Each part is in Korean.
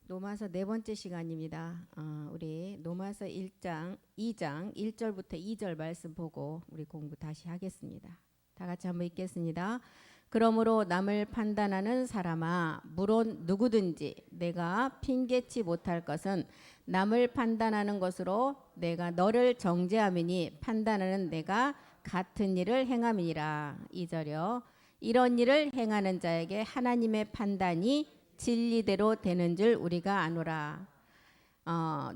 노마서 네 번째 시간입니다. 우리 노마서 1장, 2장 1절부터 2절 말씀 보고 우리 공부 다시 하겠습니다. 다 같이 한번 읽겠습니다. 그러므로 남을 판단하는 사람아, 물론 누구든지 내가 핑계치 못할 것은 남을 판단하는 것으로 내가 너를 정죄함이니 판단하는 내가 같은 일을 행함이니라. 2절이요. 이런 일을 행하는 자에게 하나님의 판단이 진리대로 되는 줄 우리가 아노라.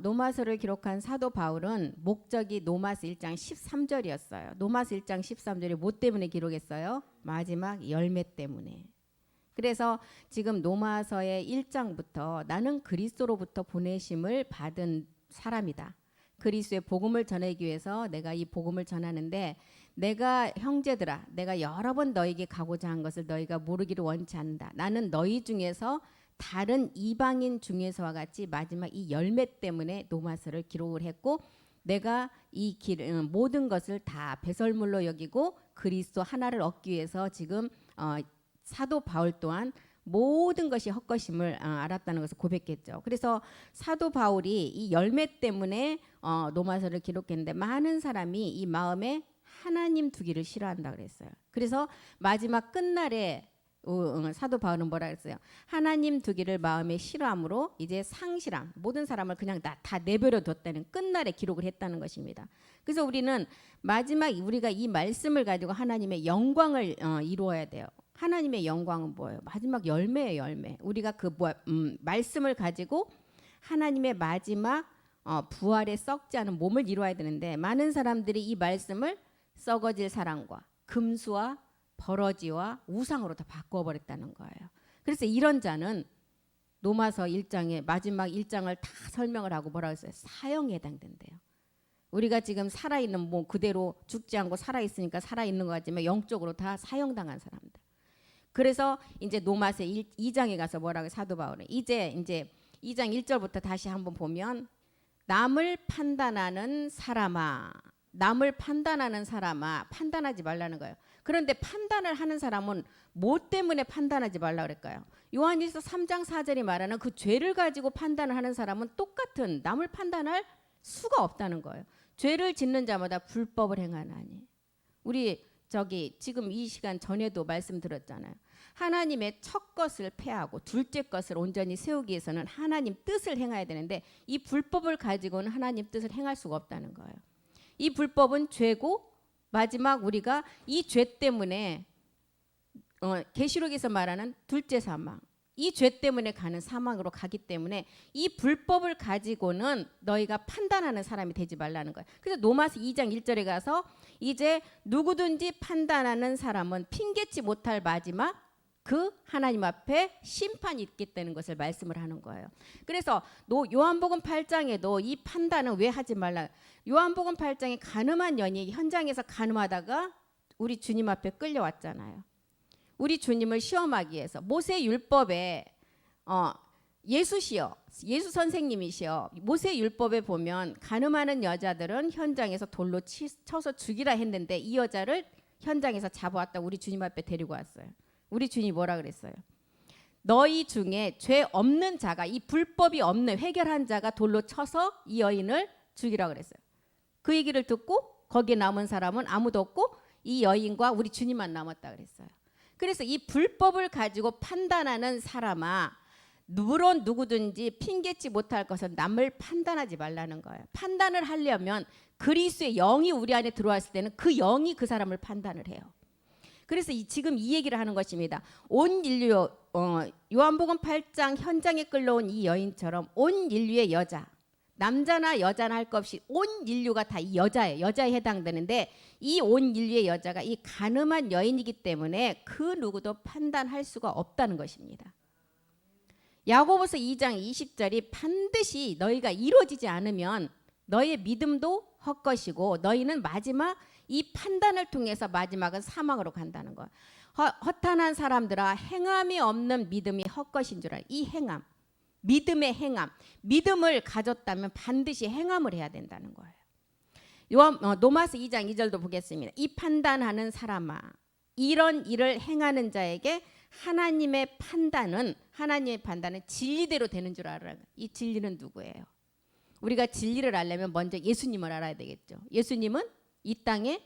노마서를 기록한 사도 바울은 목적이 노마서 1장 13절이었어요. 노마서 1장 13절이 뭐 때문에 기록했어요? 마지막 열매 때문에. 그래서 지금 노마서의 1장부터 나는 그리스도로부터 보내심을 받은 사람이다. 그리스도의 복음을 전하기 위해서 내가 이 복음을 전하는데, 내가 형제들아, 내가 여러 번 너에게 가고자 한 것을 너희가 모르기를 원치 않는다. 나는 너희 중에서 다른 이방인 중에서와 같이 마지막 이 열매 때문에 노마서를 기록을 했고, 내가 이 모든 것을 다 배설물로 여기고 그리스도 하나를 얻기 위해서 지금 사도 바울 또한 모든 것이 헛것임을 알았다는 것을 고백했죠. 그래서 사도 바울이 이 열매 때문에 노마서를 기록했는데, 많은 사람이 이 마음에 하나님 두기를 싫어한다 그랬어요. 그래서 마지막 끝날에 사도 바울은 뭐라 그랬어요? 하나님 두기를 마음에 싫어함으로 이제 상실함, 모든 사람을 그냥 다 내버려 뒀다는 끝날에 기록을 했다는 것입니다. 그래서 우리는 마지막 우리가 이 말씀을 가지고 하나님의 영광을 이루어야 돼요. 하나님의 영광은 뭐예요? 마지막 열매예요, 열매. 우리가 그 말씀을 가지고 하나님의 마지막 부활에 썩지 않은 몸을 이루어야 되는데, 많은 사람들이 이 말씀을 썩어질 사랑과 금수와 버러지와 우상으로 다 바꿔버렸다는 거예요. 그래서 이런 자는 노마서 1장의 마지막 1장을 다 설명을 하고 뭐라고 했어요? 사형에 해당된대요. 우리가 지금 살아있는 뭐 그대로 죽지 않고 살아있으니까 살아있는 것 같지만 영적으로 다 사형당한 사람들. 그래서 이제 노마서 2장에 가서 뭐라고 사도 바울은 이제 2장 1절부터 다시 한번 보면, 남을 판단하는 사람아, 남을 판단하는 사람아, 판단하지 말라는 거예요. 그런데 판단을 하는 사람은 뭐 때문에 판단하지 말라 그럴까요? 요한일서 3장 4절이 말하는 그 죄를 가지고 판단을 하는 사람은 똑같은 남을 판단할 수가 없다는 거예요. 죄를 짓는 자마다 불법을 행하나니. 우리 지금 이 시간 전에도 말씀드렸잖아요. 하나님의 첫 것을 폐하고 둘째 것을 온전히 세우기 위해서는 하나님 뜻을 행해야 되는데, 이 불법을 가지고는 하나님 뜻을 행할 수가 없다는 거예요. 이 불법은 죄고, 마지막 우리가 이 죄 때문에 계시록에서 말하는 둘째 사망, 이 죄 때문에 가는 사망으로 가기 때문에 이 불법을 가지고는 너희가 판단하는 사람이 되지 말라는 거예요. 그래서 노마서 2장 1절에 가서 이제 누구든지 판단하는 사람은 핑계치 못할 마지막 그 하나님 앞에 심판이 있겠다는 것을 말씀을 하는 거예요. 그래서 요한복음 8장에도 이 판단은 왜 하지 말라. 요한복음 8장에 간음한 여인이 현장에서 간음하다가 우리 주님 앞에 끌려왔잖아요. 우리 주님을 시험하기 위해서 모세 율법에 예수시여, 예수 선생님이시여, 모세 율법에 보면 간음하는 여자들은 현장에서 돌로 쳐서 죽이라 했는데, 이 여자를 현장에서 잡아왔다 우리 주님 앞에 데리고 왔어요. 우리 주님이 뭐라 그랬어요? 너희 중에 죄 없는 자가, 이 불법이 없는 회결한 자가 돌로 쳐서 이 여인을 죽이라 그랬어요. 그 얘기를 듣고 거기에 남은 사람은 아무도 없고 이 여인과 우리 주님만 남았다 그랬어요. 그래서 이 불법을 가지고 판단하는 사람아, 물론 누구든지 핑계치 못할 것은 남을 판단하지 말라는 거예요. 판단을 하려면 그리스도의 영이 우리 안에 들어왔을 때는 그 영이 그 사람을 판단을 해요. 그래서 지금 이 얘기를 하는 것입니다. 온 인류, 요한복음 8장 현장에 끌려온 이 여인처럼 온 인류의 여자, 남자나 여자나 할 것 없이 온 인류가 다 이 여자예요. 여자에 해당되는데, 이 온 인류의 여자가 이 간음한 여인이기 때문에 그 누구도 판단할 수가 없다는 것입니다. 야고보서 2장 20절이 반드시 너희가 이루어지지 않으면 너희의 믿음도 헛것이고 너희는 마지막 이 판단을 통해서 마지막은 사망으로 간다는 거예요. 허탄한 사람들아, 행함이 없는 믿음이 헛것인 줄 알아요. 이 행함, 믿음의 행함, 믿음을 가졌다면 반드시 행함을 해야 된다는 거예요. 노마서 2장 2절도 보겠습니다. 이 판단하는 사람아, 이런 일을 행하는 자에게 하나님의 판단은 진리대로 되는 줄 알아요. 이 진리는 누구예요? 우리가 진리를 알려면 먼저 예수님을 알아야 되겠죠. 예수님은 이 땅에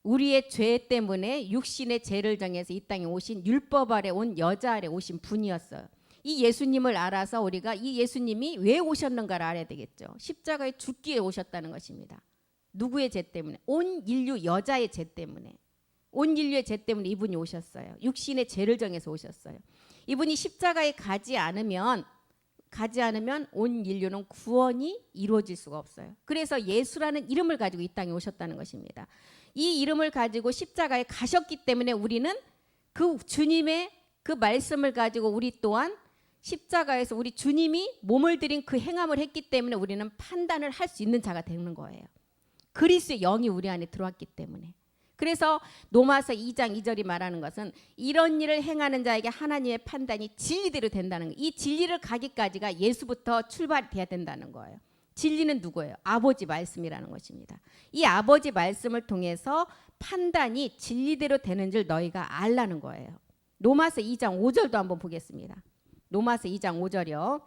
우리의 죄 때문에 육신의 죄를 정해서 이 땅에 오신 율법 아래 온 여자 아래 오신 분이었어요. 이 예수님을 알아서 우리가 이 예수님이 왜 오셨는가를 알아야 되겠죠. 십자가에 죽기에 오셨다는 것입니다. 누구의 죄 때문에? 온 인류 여자의 죄 때문에. 온 인류의 죄 때문에 이분이 오셨어요. 육신의 죄를 정해서 오셨어요. 이분이 십자가에 가지 않으면 온 인류는 구원이 이루어질 수가 없어요. 그래서 예수라는 이름을 가지고 이 땅에 오셨다는 것입니다. 이 이름을 가지고 십자가에 가셨기 때문에 우리는 그 주님의 그 말씀을 가지고 우리 또한 십자가에서 우리 주님이 몸을 들인 그 행함을 했기 때문에 우리는 판단을 할 수 있는 자가 되는 거예요. 그리스도의 영이 우리 안에 들어왔기 때문에. 그래서 로마서 2장 2절이 말하는 것은 이런 일을 행하는 자에게 하나님의 판단이 진리대로 된다는 거예요. 이 진리를 가기까지가 예수부터 출발돼야 된다는 거예요. 진리는 누구예요? 아버지 말씀이라는 것입니다. 이 아버지 말씀을 통해서 판단이 진리대로 되는 줄 너희가 알라는 거예요. 로마서 2장 5절도 한번 보겠습니다. 로마서 2장 5절이요.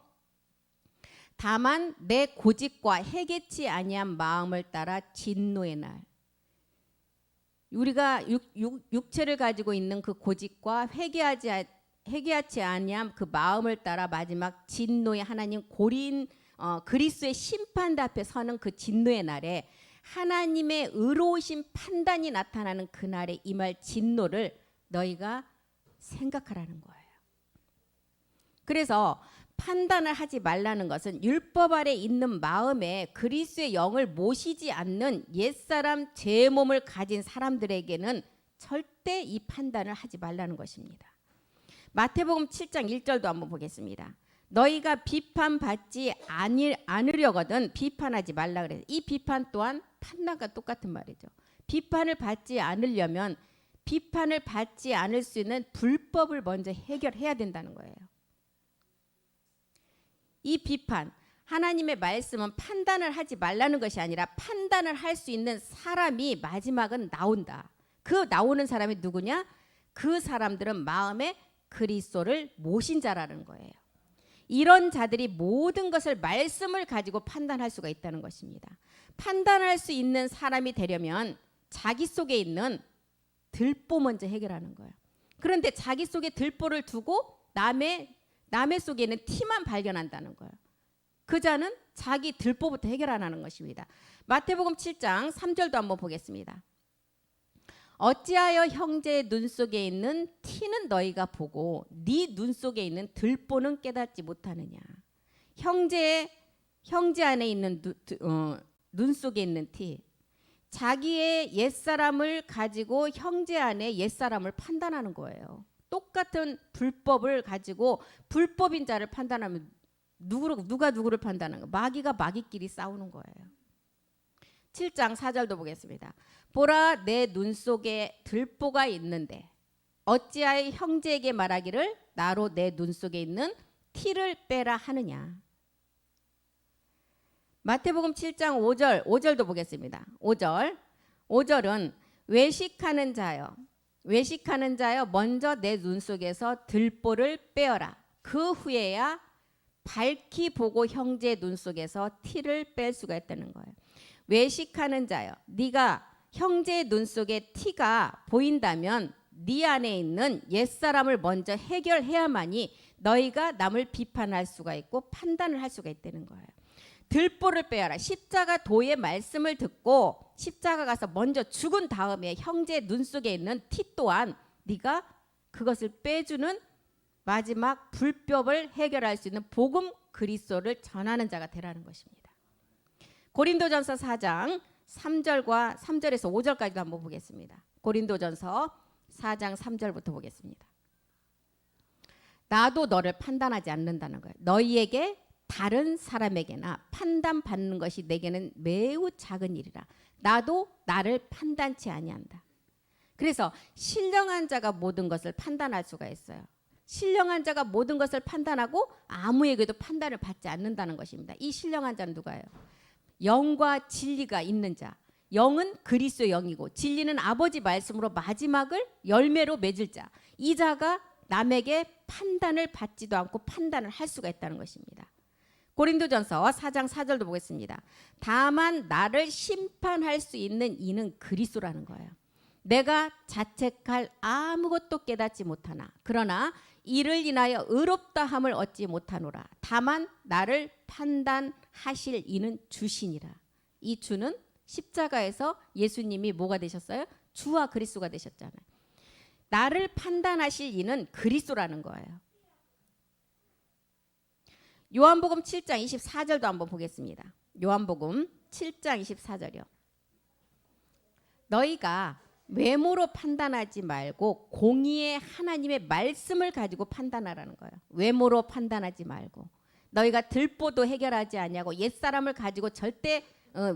다만 내 고집과 해개치 아니한 마음을 따라 진노의 날. 우리가 육체를 가지고 있는 그 고집과 회개하지 아니한 그 마음을 따라 마지막 진노의 하나님 그리스도의 심판대 앞에 서는 그 진노의 날에 하나님의 의로우신 판단이 나타나는 그날에 임할 진노를 너희가 생각하라는 거예요. 그래서 판단을 하지 말라는 것은 율법 아래 있는 마음에 그리스도의 영을 모시지 않는 옛사람 죄의 몸을 가진 사람들에게는 절대 이 판단을 하지 말라는 것입니다. 마태복음 7장 1절도 한번 보겠습니다. 너희가 비판받지 않으려거든 비판하지 말라 그래요. 이 비판 또한 판단과 똑같은 말이죠. 비판을 받지 않으려면 비판을 받지 않을 수 있는 불법을 먼저 해결해야 된다는 거예요. 이 비판, 하나님의 말씀은 판단을 하지 말라는 것이 아니라 판단을 할 수 있는 사람이 마지막은 나온다. 그 나오는 사람이 누구냐? 그 사람들은 마음에 그리스도를 모신 자라는 거예요. 이런 자들이 모든 것을 말씀을 가지고 판단할 수가 있다는 것입니다. 판단할 수 있는 사람이 되려면 자기 속에 있는 들보 먼저 해결하는 거예요. 그런데 자기 속에 들보를 두고 남의 속에 있는 티만 발견한다는 거예요. 그 자는 자기 들보부터 해결 안 하는 것입니다. 마태복음 7장 3절도 한번 보겠습니다. 어찌하여 형제의 눈 속에 있는 티는 너희가 보고 네 눈 속에 있는 들보는 깨닫지 못하느냐. 형제 안에 있는 눈 속에 있는 티. 자기의 옛사람을 가지고 형제 안에 옛사람을 판단하는 거예요. 똑같은 불법을 가지고 불법인 자를 판단하면 누가 누구를 판단하는 거예요? 마귀가 마귀끼리 싸우는 거예요. 7장 4절도 보겠습니다. 보라 내 눈 속에 들보가 있는데 어찌하여 형제에게 말하기를 나로 내 눈 속에 있는 티를 빼라 하느냐. 마태복음 7장 5절도 보겠습니다. 5절은 외식하는 자여 먼저 내 눈 속에서 들보를 빼어라. 그 후에야 밝히 보고 형제의 눈 속에서 티를 뺄 수가 있다는 거예요. 외식하는 자여, 네가 형제의 눈 속에 티가 보인다면 네 안에 있는 옛사람을 먼저 해결해야만이 너희가 남을 비판할 수가 있고 판단을 할 수가 있다는 거예요. 들보를 빼어라. 십자가 도의 말씀을 듣고 십자가 가서 먼저 죽은 다음에 형제의 눈 속에 있는 티 또한 네가 그것을 빼주는 마지막 불법을 해결할 수 있는 복음 그리스도를 전하는 자가 되라는 것입니다. 고린도전서 4장 3절에서 5절까지도 한번 보겠습니다. 고린도전서 4장 3절부터 보겠습니다. 나도 너를 판단하지 않는다는 거예요. 너희에게 다른 사람에게나 판단받는 것이 내게는 매우 작은 일이라. 나도 나를 판단치 아니한다. 그래서 신령한 자가 모든 것을 판단할 수가 있어요. 신령한 자가 모든 것을 판단하고 아무에게도 판단을 받지 않는다는 것입니다. 이 신령한 자는 누가예요? 영과 진리가 있는 자, 영은 그리스도의 영이고 진리는 아버지 말씀으로 마지막을 열매로 맺을 자. 이 자가 남에게 판단을 받지도 않고 판단을 할 수가 있다는 것입니다. 고린도전서 4장 4절도 보겠습니다. 다만 나를 심판할 수 있는 이는 그리스도라는 거예요. 내가 자책할 아무것도 깨닫지 못하나 그러나 이를 인하여 의롭다함을 얻지 못하노라. 다만 나를 판단하실 이는 주시니라. 이 주는 십자가에서 예수님이 뭐가 되셨어요? 주와 그리스도가 되셨잖아요. 나를 판단하실 이는 그리스도라는 거예요. 요한복음 7장 24절도 한번 보겠습니다. 요한복음 7장 24절이요. 너희가 외모로 판단하지 말고 공의의 하나님의 말씀을 가지고 판단하라는 거예요. 외모로 판단하지 말고. 너희가 들보도 해결하지 아니하고 옛사람을 가지고 절대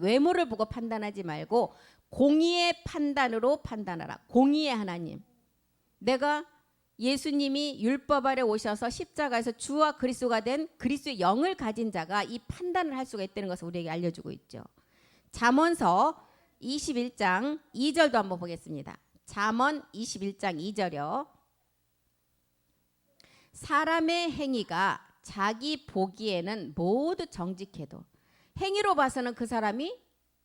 외모를 보고 판단하지 말고 공의의 판단으로 판단하라. 공의의 하나님. 내가 예수님이 율법 아래 오셔서 십자가에서 주와 그리스도가 된 그리스도의 영을 가진 자가 이 판단을 할 수가 있다는 것을 우리에게 알려주고 있죠. 잠언서 21장 2절도 한번 보겠습니다. 잠언 21장 2절이요. 사람의 행위가 자기 보기에는 모두 정직해도 행위로 봐서는 그 사람이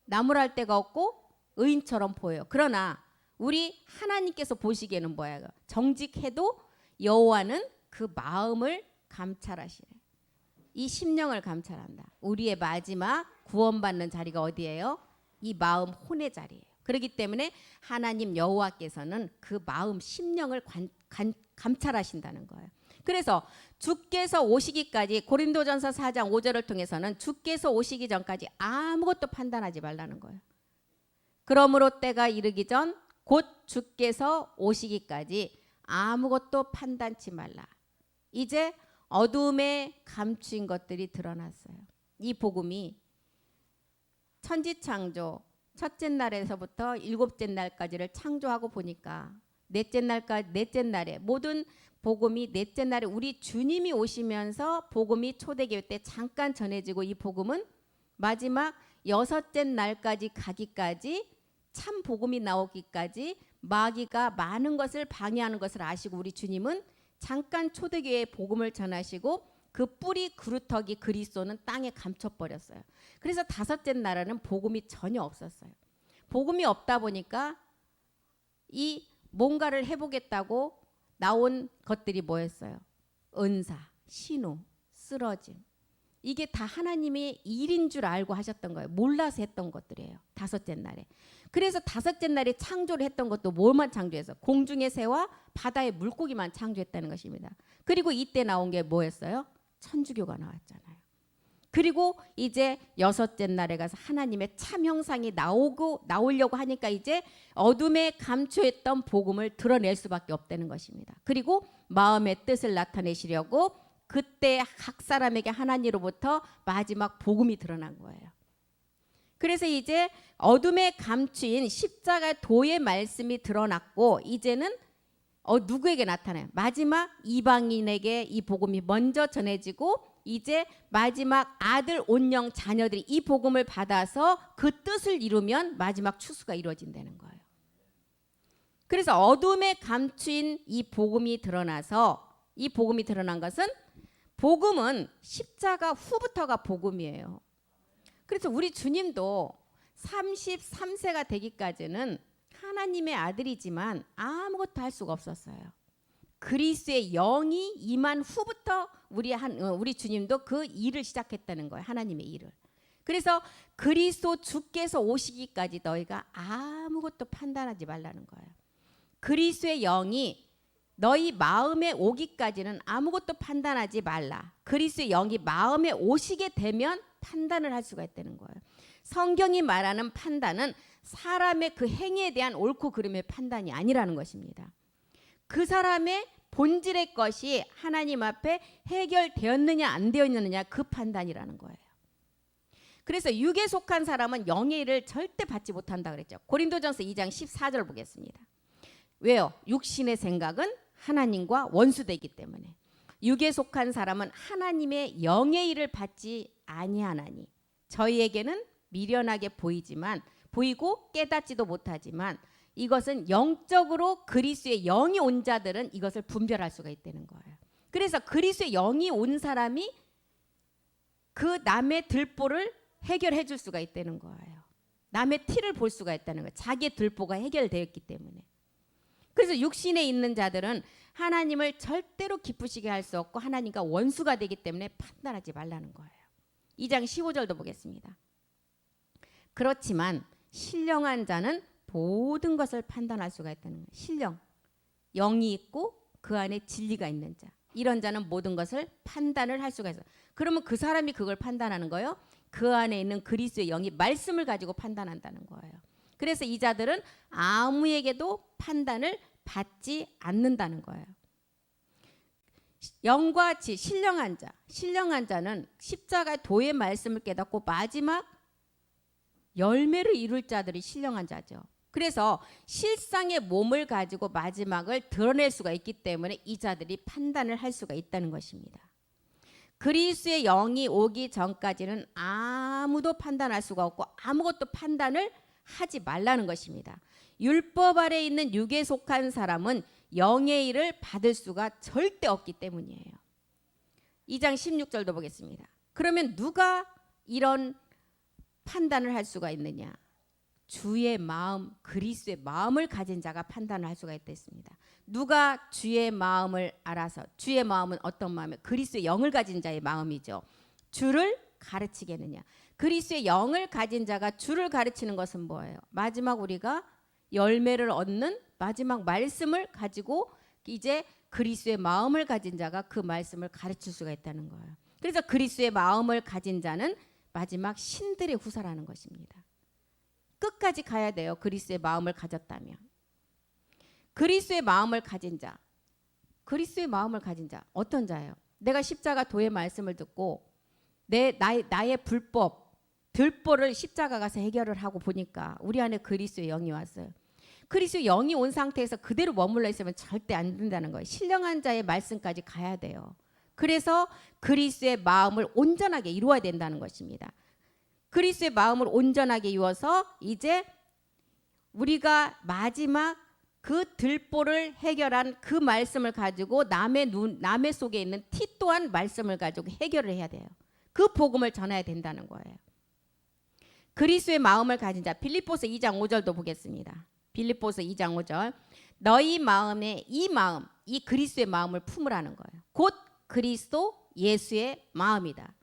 나무랄 데가 없고 의인처럼 보여요. 그러나 우리 하나님께서 보시기에는 뭐예요? 정직해도 여호와는 그 마음을 감찰하시래. 이 심령을 감찰한다. 우리의 마지막 구원받는 자리가 어디예요? 이 마음 혼의 자리예요. 그렇기 때문에 하나님 여호와께서는 그 마음 심령을 감찰하신다는 거예요. 그래서 주께서 오시기까지 고린도전서 4장 5절을 통해서는 주께서 오시기 전까지 아무것도 판단하지 말라는 거예요. 그러므로 때가 이르기 전 곧 주께서 오시기까지 아무것도 판단치 말라. 이제 어둠에 감추인 것들이 드러났어요. 이 복음이 천지창조 첫째 날에서부터 일곱째 날까지를 창조하고 보니까 넷째 날에 모든 복음이 넷째 날에 우리 주님이 오시면서 복음이 초대교회 때 잠깐 전해지고 이 복음은 마지막 여섯째 날까지 가기까지 참 복음이 나오기까지 마귀가 많은 것을 방해하는 것을 아시고 우리 주님은 잠깐 초대교회에 복음을 전하시고 그 뿌리 그루터기 그리스도는 땅에 감춰버렸어요. 그래서 다섯째 날에는 복음이 전혀 없었어요. 복음이 없다 보니까 이 뭔가를 해보겠다고 나온 것들이 뭐였어요? 은사, 신우, 쓰러짐. 이게 다 하나님의 일인 줄 알고 하셨던 거예요. 몰라서 했던 것들이에요. 다섯째 날에. 그래서 다섯째 날에 창조를 했던 것도 뭘만 창조해서 공중의 새와 바다의 물고기만 창조했다는 것입니다. 그리고 이때 나온 게 뭐였어요? 천주교가 나왔잖아요. 그리고 이제 여섯째 날에 가서 하나님의 참 형상이 나오려고 하니까 이제 어둠에 감추했던 복음을 드러낼 수밖에 없다는 것입니다. 그리고 마음의 뜻을 나타내시려고 그때 각 사람에게 하나님으로부터 마지막 복음이 드러난 거예요. 그래서 이제 어둠에 감추인 십자가 도의 말씀이 드러났고 이제는 누구에게 나타나요? 마지막 이방인에게 이 복음이 먼저 전해지고 이제 마지막 아들 온영 자녀들이 이 복음을 받아서 그 뜻을 이루면 마지막 추수가 이루어진다는 거예요. 그래서 어둠에 감추인 이 복음이 드러나서 이 복음이 드러난 것은 복음은 십자가 후부터가 복음이에요. 그래서 우리 주님도 33세가 되기까지는 하나님의 아들이지만 아무것도 할 수가 없었어요. 그리스도의 영이 임한 후부터 우리 주님도 그 일을 시작했다는 거예요. 하나님의 일을. 그래서 그리스도 주께서 오시기까지 너희가 아무것도 판단하지 말라는 거예요. 그리스도의 영이 너희 마음에 오기까지는 아무것도 판단하지 말라. 그리스도의 영이 마음에 오시게 되면 판단을 할 수가 있다는 거예요. 성경이 말하는 판단은 사람의 그 행위에 대한 옳고 그름의 판단이 아니라는 것입니다. 그 사람의 본질의 것이 하나님 앞에 해결되었느냐 안 되었느냐 그 판단이라는 거예요. 그래서 육에 속한 사람은 영의 일을 절대 받지 못한다 그랬죠. 고린도전서 2장 14절 보겠습니다. 왜요? 육신의 생각은 하나님과 원수되기 때문에. 육에 속한 사람은 하나님의 영의 일을 받지 아니하나니 저희에게는 미련하게 보이지만 보이고 깨닫지도 못하지만 이것은 영적으로 그리스도의 영이 온 자들은 이것을 분별할 수가 있다는 거예요. 그래서 그리스도의 영이 온 사람이 그 남의 들보를 해결해 줄 수가 있다는 거예요. 남의 티를 볼 수가 있다는 거예요. 자기의 들보가 해결되었기 때문에. 그래서 육신에 있는 자들은 하나님을 절대로 기쁘시게 할 수 없고 하나님과 원수가 되기 때문에 판단하지 말라는 거예요. 2장 15절도 보겠습니다. 그렇지만 신령한 자는 모든 것을 판단할 수가 있다는 거예요. 신령, 영이 있고 그 안에 진리가 있는 자. 이런 자는 모든 것을 판단을 할 수가 있어요. 그러면 그 사람이 그걸 판단하는 거예요. 그 안에 있는 그리스도의 영이 말씀을 가지고 판단한다는 거예요. 그래서 이 자들은 아무에게도 판단을 받지 않는다는 거예요. 영과 지, 신령한 자. 신령한 자는 십자가의 도의 말씀을 깨닫고 마지막 열매를 이룰 자들이 신령한 자죠. 그래서 실상의 몸을 가지고 마지막을 드러낼 수가 있기 때문에 이 자들이 판단을 할 수가 있다는 것입니다. 그리스도의 영이 오기 전까지는 아무도 판단할 수가 없고 아무것도 판단을 하지 말라는 것입니다. 율법 아래 있는 육에 속한 사람은 영의 일을 받을 수가 절대 없기 때문이에요. 2장 16절도 보겠습니다. 그러면 누가 이런 판단을 할 수가 있느냐? 주의 마음, 그리스도의 마음을 가진 자가 판단을 할 수가 있다. 누가 주의 마음을 알아서, 주의 마음은 어떤 마음이에요? 그리스도의 영을 가진 자의 마음이죠. 주를 가르치겠느냐? 그리스도의 영을 가진 자가 주를 가르치는 것은 뭐예요? 마지막 우리가 열매를 얻는 마지막 말씀을 가지고 이제 그리스도의 마음을 가진 자가 그 말씀을 가르칠 수가 있다는 거예요. 그래서 그리스도의 마음을 가진 자는 마지막 신들의 후사라는 것입니다. 끝까지 가야 돼요. 그리스도의 마음을 가졌다면. 그리스도의 마음을 가진 자. 그리스도의 마음을 가진 자. 어떤 자예요? 내가 십자가 도의 말씀을 듣고 나의 불법, 들보를 십자가 가서 해결을 하고 보니까 우리 안에 그리스도의 영이 왔어요. 그리스도의 영이 온 상태에서 그대로 머물러 있으면 절대 안 된다는 거예요. 신령한 자의 말씀까지 가야 돼요. 그래서 그리스도의 마음을 온전하게 이루어야 된다는 것입니다. 그리스도의 마음을 온전하게 이루어서 이제 우리가 마지막 그 들보를 해결한 그 말씀을 가지고 남의 속에 있는 티 또한 말씀을 가지고 해결을 해야 돼요. 그 복음을 전해야 된다는 거예요. 그리스도의 마음을 가진 자, 빌립보서 2장 5절도 보겠습니다. 빌립보서 2장 5절. 너희 마음에 이 마음, 이 그리스도의 마음을 품으라는 거예요. 곧 그리스도 예수의 마음이다.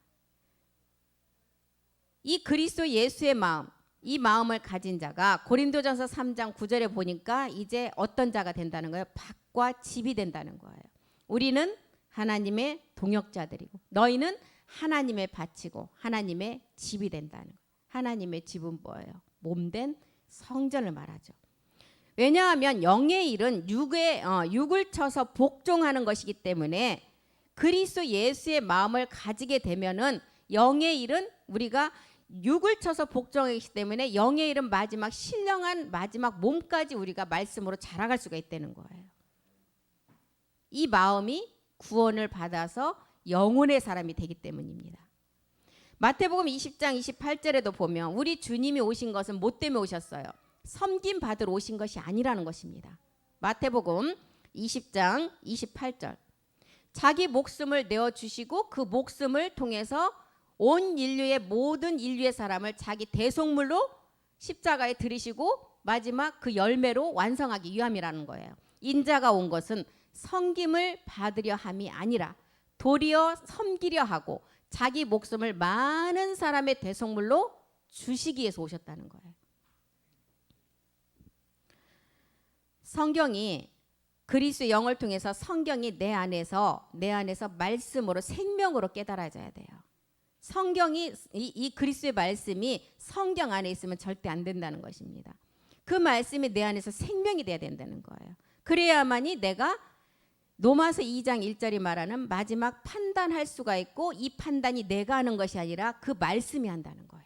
이 그리스도 예수의 마음, 이 마음을 가진 자가 고린도전서 3장 9절에 보니까 이제 어떤 자가 된다는 거예요? 밭과 집이 된다는 거예요. 우리는 하나님의 동역자들이고 너희는 하나님의 밭이고 하나님의 집이 된다는 거예요. 하나님의 집은 뭐예요? 몸된 성전을 말하죠. 왜냐하면 영의 일은 육을 쳐서 복종하는 것이기 때문에 그리스도 예수의 마음을 가지게 되면은 영의 일은 우리가 육을 쳐서 복종하기 때문에 영의 일은 마지막 신령한 마지막 몸까지 우리가 말씀으로 자라갈 수가 있다는 거예요. 이 마음이 구원을 받아서 영혼의 사람이 되기 때문입니다. 마태복음 20장 28절에도 보면 우리 주님이 오신 것은 뭐 때문에 오셨어요? 섬김 받으러 오신 것이 아니라는 것입니다. 마태복음 20장 28절. 자기 목숨을 내어주시고 그 목숨을 통해서 온 인류의 모든 인류의 사람을 자기 대속물로 십자가에 들이시고 마지막 그 열매로 완성하기 위함이라는 거예요. 인자가 온 것은 섬김을 받으려 함이 아니라 도리어 섬기려 하고 자기 목숨을 많은 사람의 대속물로 주시기 위해서 오셨다는 거예요. 성경이 그리스도의 영을 통해서 성경이 내 안에서 말씀으로 생명으로 깨달아져야 돼요. 성경이 이 그리스도의 말씀이 성경 안에 있으면 절대 안 된다는 것입니다. 그 말씀이 내 안에서 생명이 돼야 된다는 거예요. 그래야만이 내가 로마서 2장 1절이 말하는 마지막 판단할 수가 있고 이 판단이 내가 하는 것이 아니라 그 말씀이 한다는 거예요.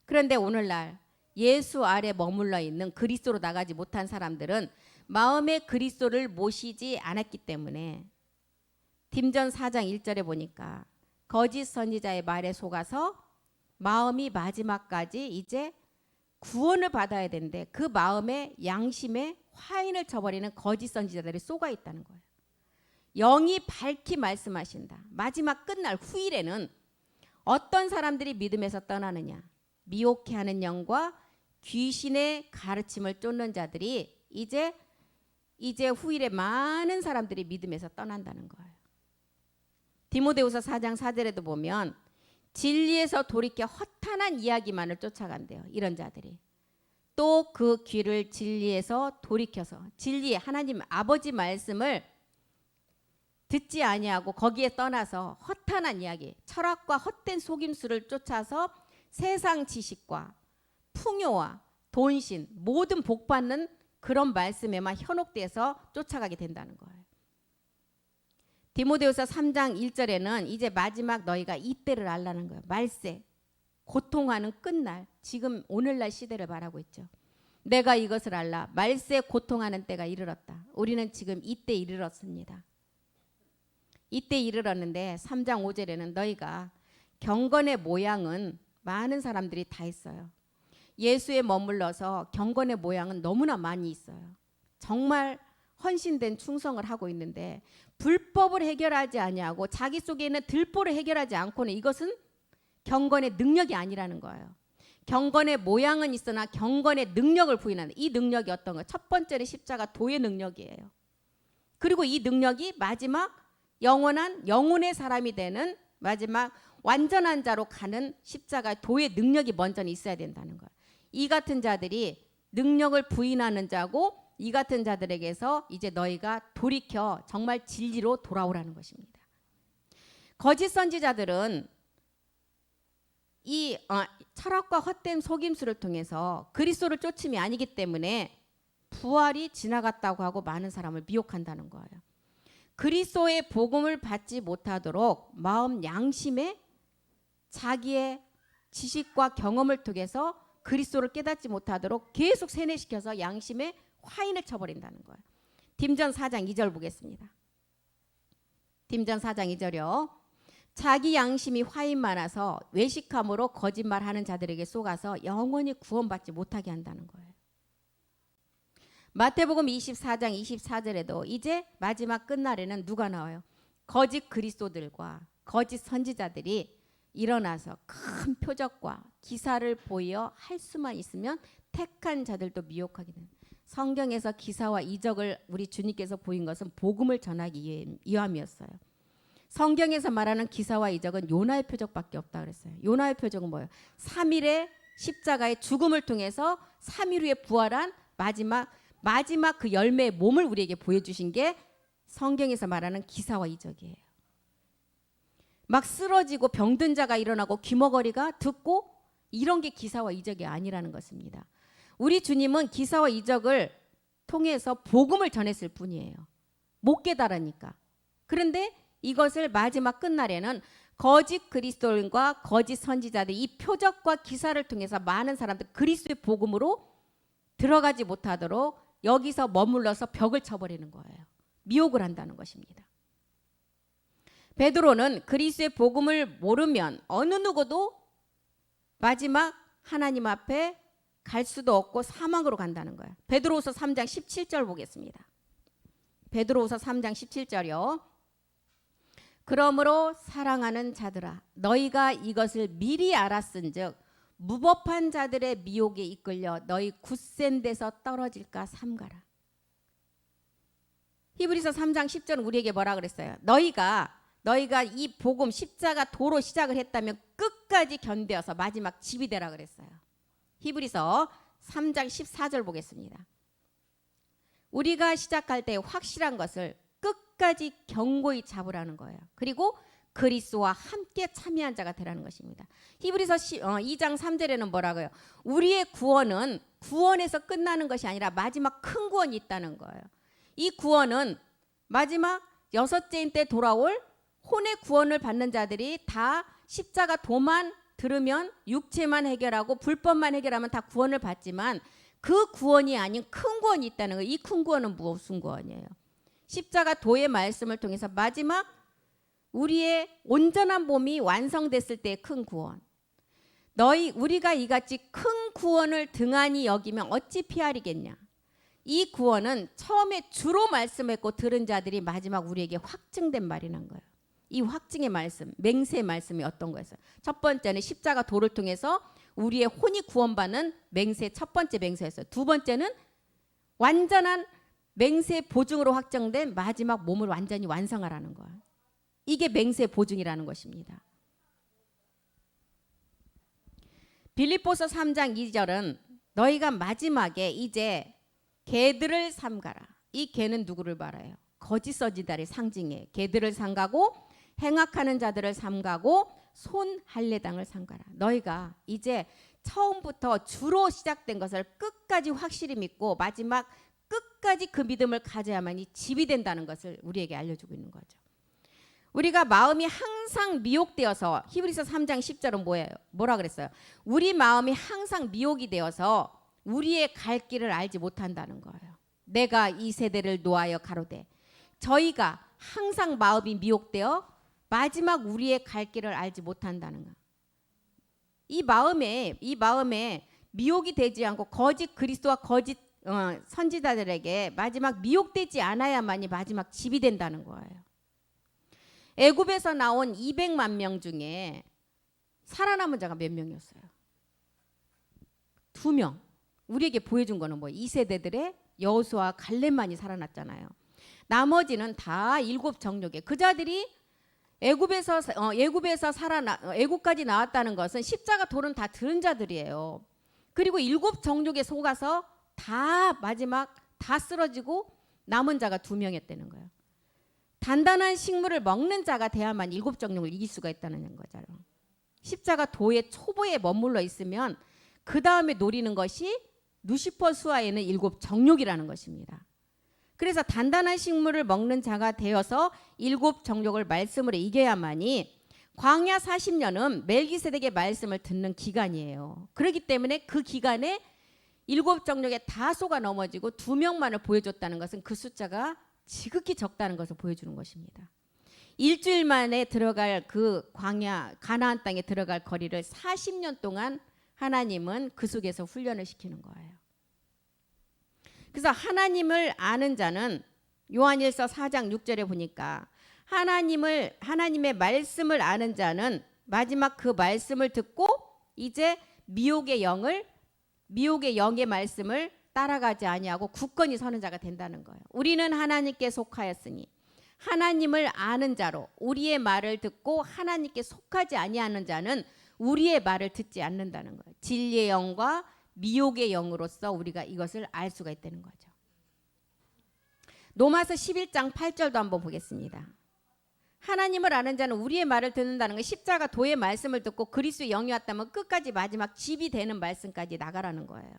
그런데 오늘날 예수 아래 머물러 있는 그리스도로 나가지 못한 사람들은 마음에 그리스도를 모시지 않았기 때문에 딤전 4장 1절에 보니까 거짓 선지자의 말에 속아서 마음이 마지막까지 이제 구원을 받아야 되는데 그 마음에 양심에 화인을 쳐버리는 거짓 선지자들이 쏘가 있다는 거예요. 영이 밝히 말씀하신다. 마지막 끝날 후일에는 어떤 사람들이 믿음에서 떠나느냐. 미혹해하는 영과 귀신의 가르침을 쫓는 자들이 이제 후일에 많은 사람들이 믿음에서 떠난다는 거예요. 디모데후서 4장 4절에도 보면 진리에서 돌이켜 허탄한 이야기만을 쫓아간대요. 이런 자들이. 또 그 귀를 진리에서 돌이켜서 진리 하나님 아버지 말씀을 듣지 아니하고 거기에 떠나서 허탄한 이야기, 철학과 헛된 속임수를 쫓아서 세상 지식과 풍요와 돈신 모든 복받는 그런 말씀에만 현혹돼서 쫓아가게 된다는 거예요. 디모데후서 3장 1절에는 이제 마지막 너희가 이때를 알라는 거예요. 말세, 고통하는 끝날, 지금 오늘날 시대를 말하고 있죠. 내가 이것을 알라. 말세 고통하는 때가 이르렀다. 우리는 지금 이때 이르렀습니다. 이때 이르렀는데 3장 5절에는 너희가 경건의 모양은 많은 사람들이 다 있어요. 예수에 머물러서 경건의 모양은 너무나 많이 있어요. 정말 헌신된 충성을 하고 있는데 불법을 해결하지 아니하고 자기 속에 있는 들보를 해결하지 않고는 이것은 경건의 능력이 아니라는 거예요. 경건의 모양은 있으나 경건의 능력을 부인하는 이 능력이 어떤 거예요? 첫 번째는 십자가 도의 능력이에요. 그리고 이 능력이 마지막 영혼의 사람이 되는 마지막 완전한 자로 가는 십자가 도의 능력이 먼저는 있어야 된다는 거예요. 이 같은 자들이 능력을 부인하는 자고 이 같은 자들에게서 이제 너희가 돌이켜 정말 진리로 돌아오라는 것입니다. 거짓 선지자들은 이 철학과 헛된 속임수를 통해서 그리스도를 쫓음이 아니기 때문에 부활이 지나갔다고 하고 많은 사람을 미혹한다는 거예요. 그리스도의 복음을 받지 못하도록 마음 양심에 자기의 지식과 경험을 통해서 그리스도를 깨닫지 못하도록 계속 세뇌시켜서 양심에 화인을 쳐버린다는 거예요. 딤전 4장 2절 보겠습니다. 딤전 4장 2절이요. 자기 양심이 화인 많아서 외식함으로 거짓말하는 자들에게 속아서 영원히 구원받지 못하게 한다는 거예요. 마태복음 24장 24절에도 이제 마지막 끝날에는 누가 나와요? 거짓 그리스도들과 거짓 선지자들이 일어나서 큰 표적과 기사를 보여 할 수만 있으면 택한 자들도 미혹하게 됩니다. 성경에서 기사와 이적을 우리 주님께서 보인 것은 복음을 전하기 위함이었어요. 성경에서 말하는 기사와 이적은 요나의 표적밖에 없다 그랬어요. 요나의 표적은 뭐예요? 3일의 십자가의 죽음을 통해서 3일 후에 부활한 마지막 그 열매의 몸을 우리에게 보여주신 게 성경에서 말하는 기사와 이적이에요. 막 쓰러지고 병든 자가 일어나고 귀머거리가 듣고 이런 게 기사와 이적이 아니라는 것입니다. 우리 주님은 기사와 이적을 통해서 복음을 전했을 뿐이에요. 못 깨달으니까. 그런데 이것을 마지막 끝날에는 거짓 그리스도인과 거짓 선지자들이 이 표적과 기사를 통해서 많은 사람들 그리스도의 복음으로 들어가지 못하도록 여기서 머물러서 벽을 쳐버리는 거예요. 미혹을 한다는 것입니다. 베드로는 그리스도의 복음을 모르면 어느 누구도 마지막 하나님 앞에 갈 수도 없고 사망으로 간다는 거예요. 베드로후서 3장 17절 보겠습니다. 베드로후서 3장 17절이요. 그러므로 사랑하는 자들아 너희가 이것을 미리 알았은즉 무법한 자들의 미혹에 이끌려 너희 굳센 데서 떨어질까 삼가라. 히브리서 3장 10절은 우리에게 뭐라 그랬어요? 너희가 이 복음 십자가 도로 시작을 했다면 끝까지 견뎌서 마지막 집이 되라 그랬어요. 히브리서 3장 14절 보겠습니다. 우리가 시작할 때 확실한 것을 끝까지 견고히 잡으라는 거예요. 그리고 그리스도와 함께 참여한 자가 되라는 것입니다. 히브리서 2장 3절에는 뭐라고요? 우리의 구원은 구원에서 끝나는 것이 아니라 마지막 큰 구원이 있다는 거예요. 이 구원은 마지막 여섯째인 때 돌아올 혼의 구원을 받는 자들이 다 십자가 도만 들으면 육체만 해결하고 불법만 해결하면 다 구원을 받지만 그 구원이 아닌 큰 구원이 있다는 거예요. 이 큰 구원은 무슨 구원이에요? 십자가 도의 말씀을 통해서 마지막 우리의 온전한 몸이 완성됐을 때의 큰 구원. 우리가 이같이 큰 구원을 등한히 여기면 어찌 피하리겠냐. 이 구원은 처음에 주로 말씀했고 들은 자들이 마지막 우리에게 확증된 말이란 거예요. 이 확증의 말씀, 맹세의 말씀이 어떤 거였어요? 첫 번째는 십자가 도를 통해서 우리의 혼이 구원받는 맹세, 첫 번째 맹세였어요. 두 번째는 완전한 맹세 보증으로 확정된 마지막 몸을 완전히 완성하라는 거예요. 이게 맹세 보증이라는 것입니다. 빌립보서 3장 2절은 너희가 마지막에 이제 개들을 삼가라. 이 개는 누구를 말해요? 거짓 선지자를 상징해. 개들을 삼가고 행악하는 자들을 삼가고 손 할례당을 삼가라. 너희가 이제 처음부터 주로 시작된 것을 끝까지 확실히 믿고 마지막 끝까지 그 믿음을 가져야만이 집이 된다는 것을 우리에게 알려주고 있는 거죠. 우리가 마음이 항상 미혹되어서 히브리서 3장 10절은 뭐예요? 뭐라 그랬어요? 우리 마음이 항상 미혹이 되어서 우리의 갈 길을 알지 못한다는 거예요. 내가 이 세대를 노하여 가로되 저희가 항상 마음이 미혹되어 마지막 우리의 갈 길을 알지 못한다는 거. 이 마음에 미혹이 되지 않고 거짓 그리스도와 거짓 선지자들에게 마지막 미혹되지 않아야만이 마지막 집이 된다는 거예요. 애굽에서 나온 200만 명 중에 살아남은 자가 몇 명이었어요? 2명. 우리에게 보여준 거는 뭐 2세대들의 여호수아 갈렙만이 살아났잖아요. 나머지는 다 7 정욕에 그 자들이 애굽까지 나왔다는 것은 십자가 도는 다 들은 자들이에요. 그리고 7 정욕에 속아서 다 마지막 다 쓰러지고 남은 자가 2명이었다는 거예요. 단단한 식물을 먹는 자가 돼야만 7 정욕을 이길 수가 있다는 거잖아요. 십자가 도의 초보에 머물러 있으면 그 다음에 노리는 것이 루시퍼 수하에는 7 정욕이라는 것입니다. 그래서 단단한 식물을 먹는 자가 되어서 7 정욕을 말씀으로 이겨야만이 광야 40년은 멜기세덱의 말씀을 듣는 기간이에요. 그렇기 때문에 그 기간에 7 정욕에 다 속아 넘어지고 2명만을 보여줬다는 것은 그 숫자가 지극히 적다는 것을 보여주는 것입니다. 일주일 만에 들어갈 그 광야 가나안 땅에 들어갈 거리를 40년 동안 하나님은 그 속에서 훈련을 시키는 거예요. 그래서 하나님을 아는 자는 요한일서 4장 6절에 보니까 하나님의 말씀을 아는 자는 마지막 그 말씀을 듣고 이제 미혹의 영의 말씀을 따라가지 아니하고 굳건히 서는 자가 된다는 거예요. 우리는 하나님께 속하였으니 하나님을 아는 자로 우리의 말을 듣고 하나님께 속하지 아니하는 자는 우리의 말을 듣지 않는다는 거예요. 진리의 영과 미혹의 영으로서 우리가 이것을 알 수가 있다는 거죠. 로마서 11장 8절도 한번 보겠습니다. 하나님을 아는 자는 우리의 말을 듣는다는 건 십자가 도의 말씀을 듣고 그리스도의 영이 왔다면 끝까지 마지막 집이 되는 말씀까지 나가라는 거예요.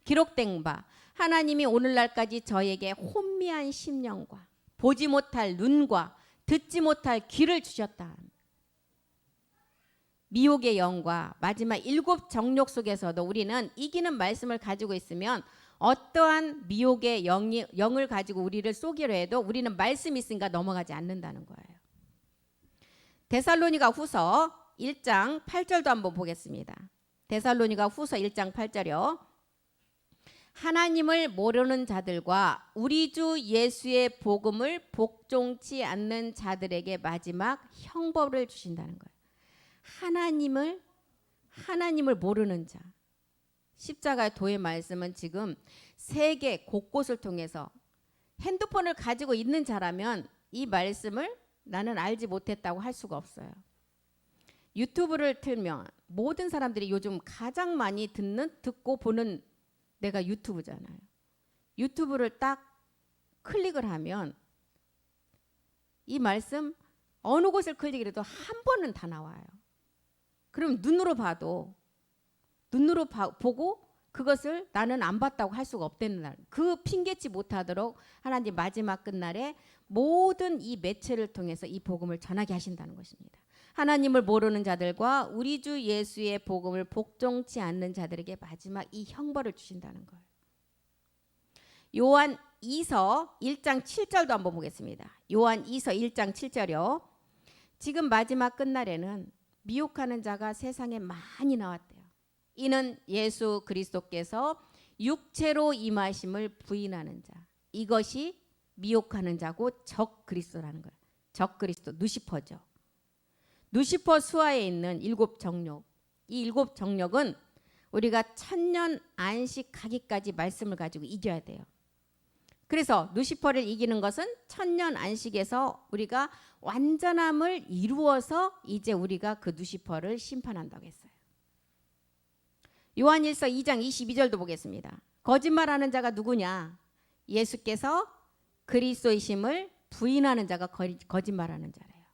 기록된 바 하나님이 오늘날까지 저에게 혼미한 심령과 보지 못할 눈과 듣지 못할 귀를 주셨다. 미혹의 영과 마지막 7 정욕 속에서도 우리는 이기는 말씀을 가지고 있으면 어떠한 미혹의 영을 가지고 우리를 쏘기로 해도 우리는 말씀이 있으니까 넘어가지 않는다는 거예요. 데살로니가 후서 1장 8절도 한번 보겠습니다. 데살로니가 후서 1장 8절이요. 하나님을 모르는 자들과 우리 주 예수의 복음을 복종치 않는 자들에게 마지막 형벌을 주신다는 거예요. 하나님을 모르는 자. 십자가의 도의 말씀은 지금 세계 곳곳을 통해서 핸드폰을 가지고 있는 자라면 이 말씀을 나는 알지 못했다고 할 수가 없어요. 유튜브를 틀면 모든 사람들이 요즘 가장 많이 듣고 보는 내가 유튜브잖아요. 유튜브를 딱 클릭을 하면 이 말씀 어느 곳을 클릭을 해도 한 번은 다 나와요. 그럼 눈으로 보고 그것을 나는 안 봤다고 할 수가 없다는 날. 그 핑계치 못하도록 하나님 마지막 끝날에 모든 이 매체를 통해서 이 복음을 전하게 하신다는 것입니다. 하나님을 모르는 자들과 우리 주 예수의 복음을 복종치 않는 자들에게 마지막 이 형벌을 주신다는 거예요. 요한 2서 1장 7절도 한번 보겠습니다. 요한 2서 1장 7절이요. 지금 마지막 끝날에는 미혹하는 자가 세상에 많이 나왔대요. 이는 예수 그리스도께서 육체로 임하심을 부인하는 자. 이것이 미혹하는 자고 적 그리스도라는 거예요. 적 그리스도, 누시퍼죠. 누시퍼 수하에 있는 일곱 정욕. 이 일곱 정욕은 우리가 천년 안식하기까지 말씀을 가지고 이겨야 돼요. 그래서 누시퍼를 이기는 것은 천년 안식에서 우리가 완전함을 이루어서 이제 우리가 그 누시퍼를 심판한다고 했어요. 요한일서 2장 22절도 보겠습니다. 거짓말하는 자가 누구냐? 예수께서 그리스도이심을 부인하는 자가 거짓말하는 자래요.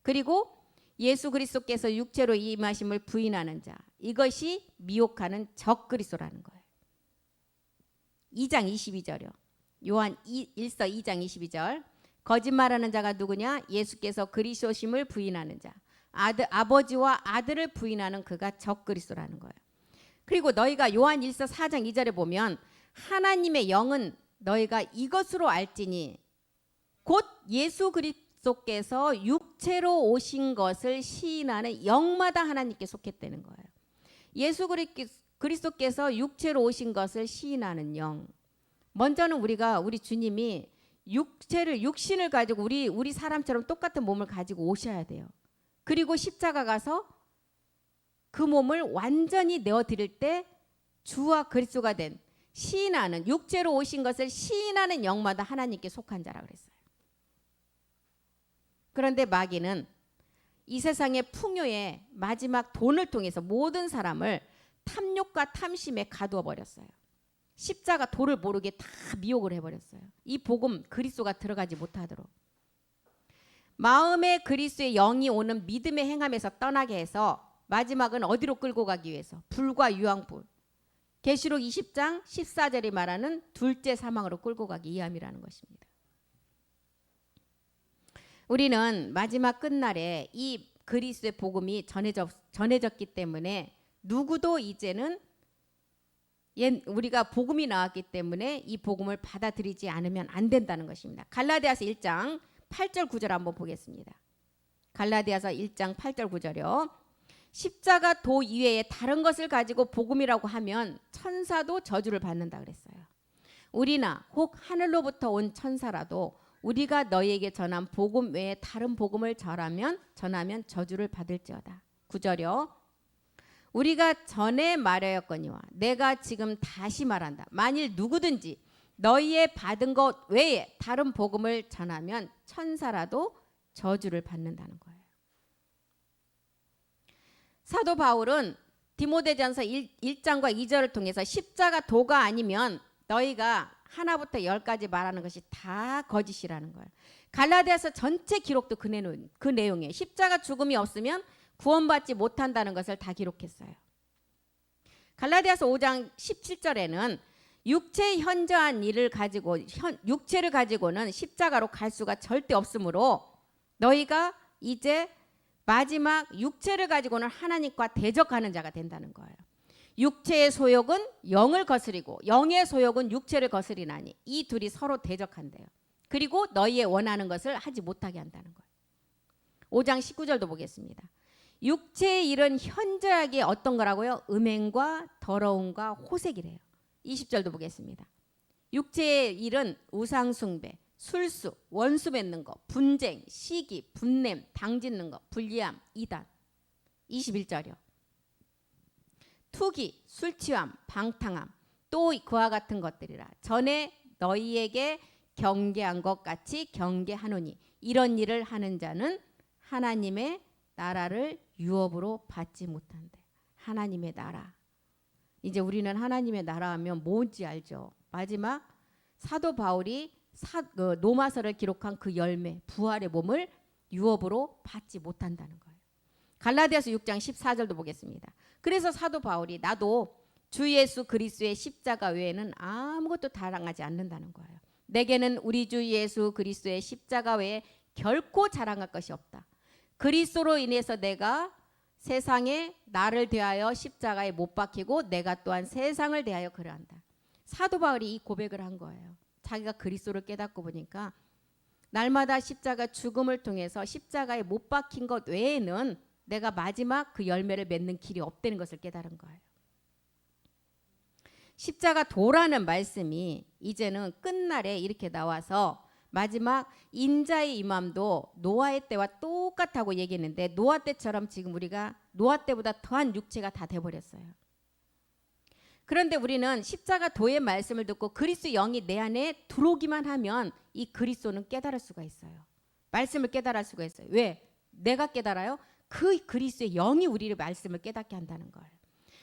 그리고 예수 그리스도께서 육체로 임하심을 부인하는 자, 이것이 미혹하는 적 그리스도라는 거예요. 2장 22절이요. 요한 1서 2장 22절. 거짓말하는 자가 누구냐? 예수께서 그리스도심을 부인하는 자. 아버지와 아들을 부인하는 그가 적 그리스도라는 거예요. 그리고 너희가 요한 1서 4장 2절에 보면 하나님의 영은 너희가 이것으로 알지니 곧 예수 그리스도께서 육체로 오신 것을 시인하는 영마다 하나님께 속했다는 거예요. 예수 그리스도께서 육체로 오신 것을 시인하는 영. 먼저는 우리 주님이 육신을 가지고 우리 사람처럼 똑같은 몸을 가지고 오셔야 돼요. 그리고 십자가 가서 그 몸을 완전히 내어드릴 때 주와 그리스도가 된 시인하는, 육체로 오신 것을 시인하는 영마다 하나님께 속한 자라 그랬어요. 그런데 마귀는 이 세상의 풍요의 마지막 돈을 통해서 모든 사람을 탐욕과 탐심에 가두어 버렸어요. 십자가 도를 모르게 다 미혹을 해버렸어요. 이 복음 그리스도가 들어가지 못하도록. 마음에 그리스도의 영이 오는 믿음의 행함에서 떠나게 해서 마지막은 어디로 끌고 가기 위해서? 불과 유황불. 계시록 20장 14절이 말하는 둘째 사망으로 끌고 가기 위함이라는 것입니다. 우리는 마지막 끝날에 이 그리스도의 복음이 전해졌기 때문에 누구도 이제는 우리가 복음이 나왔기 때문에 이 복음을 받아들이지 않으면 안 된다는 것입니다. 갈라디아서 1장 8절 9절 한번 보겠습니다. 갈라디아서 1장 8절 9절이요. 십자가 도 이외에 다른 것을 가지고 복음이라고 하면 천사도 저주를 받는다 그랬어요. 우리나 혹 하늘로부터 온 천사라도 우리가 너희에게 전한 복음 외에 다른 복음을 전하면 저주를 받을지어다. 9절이요. 우리가 전에 말하였거니와 내가 지금 다시 말한다. 만일 누구든지 너희의 받은 것 외에 다른 복음을 전하면 천사라도 저주를 받는다는 거예요. 사도 바울은 디모데전서 1장과 2절을 통해서 십자가 도가 아니면 너희가 하나부터 10까지 말하는 것이 다 거짓이라는 거예요. 갈라디아서 전체 기록도 그 내용이에요. 십자가 죽음이 없으면 구원받지 못한다는 것을 다 기록했어요. 갈라디아서 5장 17절에는 육체의 현저한 일을 가지고 육체를 가지고는 십자가로 갈 수가 절대 없으므로 너희가 이제 마지막 육체를 가지고는 하나님과 대적하는 자가 된다는 거예요. 육체의 소욕은 영을 거스리고 영의 소욕은 육체를 거스리나니 이 둘이 서로 대적한대요. 그리고 너희의 원하는 것을 하지 못하게 한다는 거예요. 5장 19절도 보겠습니다. 육체의 일은 현저하게 어떤 거라고요? 음행과 더러움과 호색이래요. 20절도 보겠습니다. 육체의 일은 우상숭배, 술수, 원수 맺는 거, 분쟁, 시기, 분냄, 당짓는 거, 불리함, 이단. 21절이요. 투기, 술취함, 방탕함, 또 그와 같은 것들이라. 전에 너희에게 경계한 것 같이 경계하노니 이런 일을 하는 자는 하나님의 나라를 유업으로 받지 못한대. 하나님의 나라. 이제 우리는 하나님의 나라 하면 뭔지 알죠. 마지막 사도 바울이 로마서를 기록한 그 열매, 부활의 몸을 유업으로 받지 못한다는 거예요. 갈라디아서 6장 14절도 보겠습니다. 그래서 사도 바울이 나도 주 예수 그리스도의 십자가 외에는 아무것도 자랑하지 않는다는 거예요. 내게는 우리 주 예수 그리스도의 십자가 외에 결코 자랑할 것이 없다. 그리스도로 인해서 내가 세상에 나를 대하여 십자가에 못 박히고 내가 또한 세상을 대하여 그러한다. 사도 바울이 이 고백을 한 거예요. 자기가 그리스도를 깨닫고 보니까 날마다 십자가 죽음을 통해서 십자가에 못 박힌 것 외에는 내가 마지막 그 열매를 맺는 길이 없다는 것을 깨달은 거예요. 십자가 도라는 말씀이 이제는 끝날에 이렇게 나와서 마지막 인자의 임함도 노아의 때와 똑같다고 얘기했는데 노아 때처럼 지금 우리가 노아 때보다 더한 육체가 다 돼버렸어요. 그런데 우리는 십자가 도의 말씀을 듣고 그리스도의 영이 내 안에 들어오기만 하면 이 그리스도는 깨달을 수가 있어요. 말씀을 깨달을 수가 있어요. 왜? 내가 깨달아요? 그 그리스도의 영이 우리를 말씀을 깨닫게 한다는 거예요.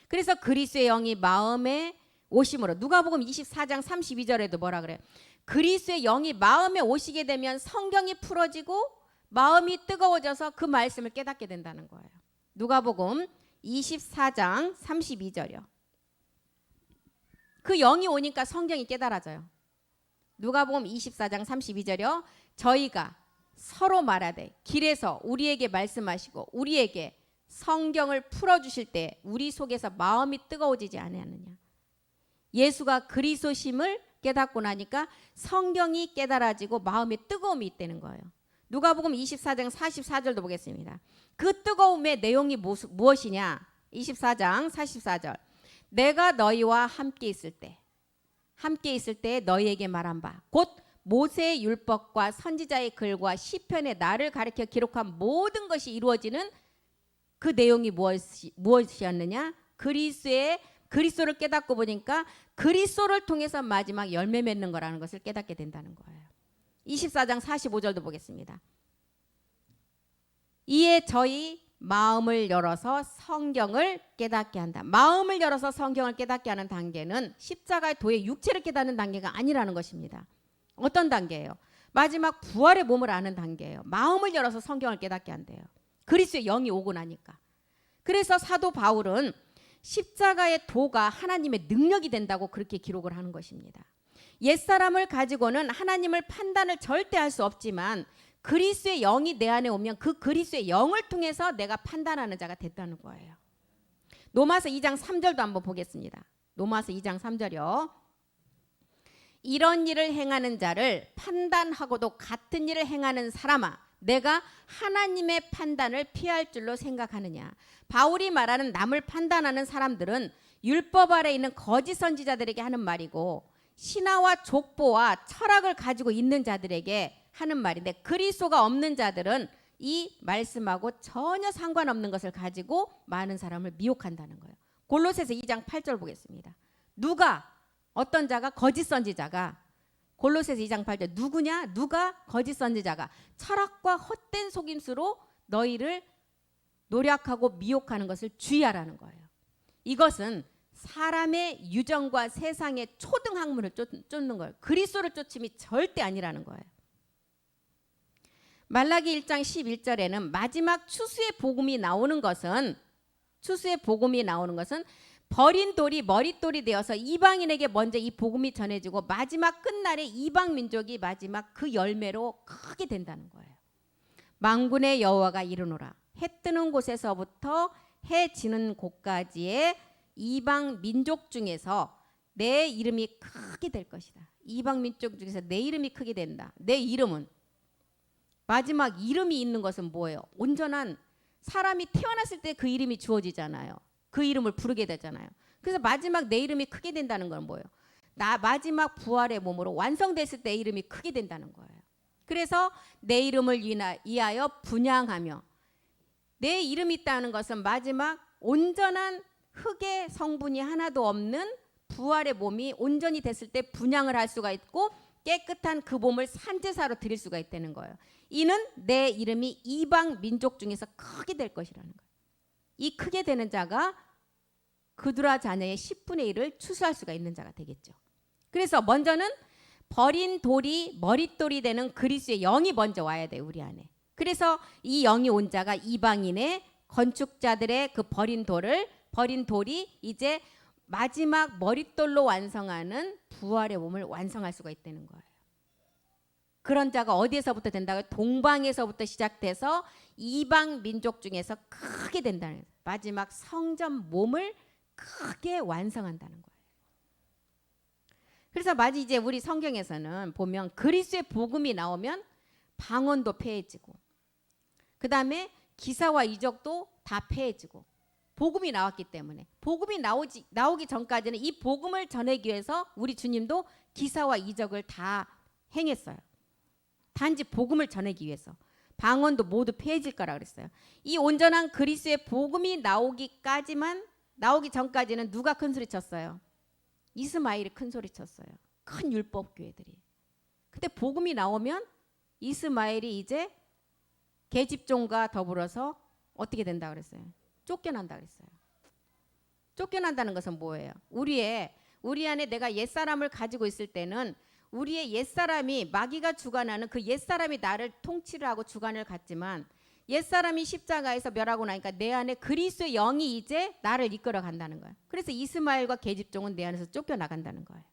그래서 그리스도의 영이 마음에 오심으로 누가복음 24장 32절에도 뭐라 그래요? 그리스도의 영이 마음에 오시게 되면 성경이 풀어지고 마음이 뜨거워져서 그 말씀을 깨닫게 된다는 거예요. 누가복음 24장 32절이요. 그 영이 오니까 성경이 깨달아져요. 누가복음 24장 32절이요. 저희가 서로 말하되 길에서 우리에게 말씀하시고 우리에게 성경을 풀어주실 때 우리 속에서 마음이 뜨거워지지 아니하느냐. 예수가 그리스도심을 깨닫고 나니까 성경이 깨달아지고 마음에 뜨거움이 있다는 거예요. 누가복음 24장 44절도 보겠습니다. 그 뜨거움의 내용이 무엇이냐? 24장 44절. 내가 너희와 함께 있을 때 너희에게 말한 바 곧 모세의 율법과 선지자의 글과 시편에 나를 가르쳐 기록한 모든 것이 이루어지는 그 내용이 무엇이었느냐? 그리스도를 깨닫고 보니까 그리스도를 통해서 마지막 열매 맺는 거라는 것을 깨닫게 된다는 거예요. 24장 45절도 보겠습니다. 이에 저희 마음을 열어서 성경을 깨닫게 한다. 마음을 열어서 성경을 깨닫게 하는 단계는 십자가의 도의 육체를 깨닫는 단계가 아니라는 것입니다. 어떤 단계예요? 마지막 부활의 몸을 아는 단계예요. 마음을 열어서 성경을 깨닫게 한대요. 그리스도의 영이 오고 나니까. 그래서 사도 바울은 십자가의 도가 하나님의 능력이 된다고 그렇게 기록을 하는 것입니다. 옛사람을 가지고는 하나님을 판단을 절대 할 수 없지만 그리스도의 영이 내 안에 오면 그 그리스도의 영을 통해서 내가 판단하는 자가 됐다는 거예요. 로마서 2장 3절도 한번 보겠습니다. 로마서 2장 3절이요. 이런 일을 행하는 자를 판단하고도 같은 일을 행하는 사람아 내가 하나님의 판단을 피할 줄로 생각하느냐. 바울이 말하는 남을 판단하는 사람들은 율법 아래 있는 거짓 선지자들에게 하는 말이고 신화와 족보와 철학을 가지고 있는 자들에게 하는 말인데 그리스도가 없는 자들은 이 말씀하고 전혀 상관없는 것을 가지고 많은 사람을 미혹한다는 거예요. 골로새서 2장 8절 보겠습니다. 어떤 자가 거짓 선지자가 골로새서 2장 8절 누가 거짓 선지자가 철학과 헛된 속임수로 너희를 노력하고 미혹하는 것을 주의하라는 거예요. 이것은 사람의 유정과 세상의 초등 학문을 쫓는 거예요. 그리스도를 쫓음이 절대 아니라는 거예요. 말라기 1장 11절에는 마지막 추수의 복음이 나오는 것은 버린 돌이 머릿돌이 되어서 이방인에게 먼저 이 복음이 전해지고 마지막 끝날에 이방 민족이 마지막 그 열매로 크게 된다는 거예요. 만군의 여호와가 이르노라. 해 뜨는 곳에서부터 해 지는 곳까지의 이방 민족 중에서 내 이름이 크게 될 것이다. 이방 민족 중에서 내 이름이 크게 된다. 내 이름은 마지막 이름이 있는 것은 뭐예요? 온전한 사람이 태어났을 때 그 이름이 주어지잖아요. 그 이름을 부르게 되잖아요. 그래서 마지막 내 이름이 크게 된다는 건 뭐예요? 마지막 부활의 몸으로 완성됐을 때 내 이름이 크게 된다는 거예요. 그래서 내 이름을 위하여 분향하며 내 이름이 있다는 것은 마지막 온전한 흙의 성분이 하나도 없는 부활의 몸이 온전히 됐을 때 분향을 할 수가 있고 깨끗한 그 몸을 산제사로 드릴 수가 있다는 거예요. 이는 내 이름이 이방 민족 중에서 크게 될 것이라는 거예요. 이 크게 되는 자가 그두라 자녀의 10분의 1을 추수할 수가 있는 자가 되겠죠. 그래서 먼저는 버린 돌이 머릿돌이 되는 그리스도의 영이 먼저 와야 돼요. 우리 안에. 그래서 이 영이 온 자가 이방인의 건축자들의 그 버린 돌이 이제 마지막 머릿돌로 완성하는 부활의 몸을 완성할 수가 있다는 거예요. 그런 자가 어디에서부터 된다고요? 동방에서부터 시작돼서 이방 민족 중에서 크게 된다는 거예요. 마지막 성전 몸을 크게 완성한다는 거예요. 그래서 이제 우리 성경에서는 보면 그리스도의 복음이 나오면 방언도 폐해지고 그 다음에 기사와 이적도 다 폐해지고 복음이 나왔기 때문에 복음이 나오기 전까지는 이 복음을 전하기 위해서 우리 주님도 기사와 이적을 다 행했어요. 단지 복음을 전하기 위해서. 방언도 모두 폐해질 거라 그랬어요. 이 온전한 그리스도의 복음이 나오기 전까지는 누가 큰 소리 쳤어요? 이스마엘이 큰 소리 쳤어요. 큰 율법 교회들이. 근데 복음이 나오면 이스마엘이 이제 계집종과 더불어서 어떻게 된다 그랬어요? 쫓겨난다 그랬어요. 쫓겨난다는 것은 뭐예요? 우리 안에 내가 옛사람을 가지고 있을 때는 우리의 옛사람이 마귀가 주관하는 그 옛사람이 나를 통치를 하고 주관을 갖지만 옛사람이 십자가에서 멸하고 나니까 내 안에 그리스도의 영이 이제 나를 이끌어 간다는 거예요. 그래서 이스마엘과 계집종은 내 안에서 쫓겨나간다는 거예요.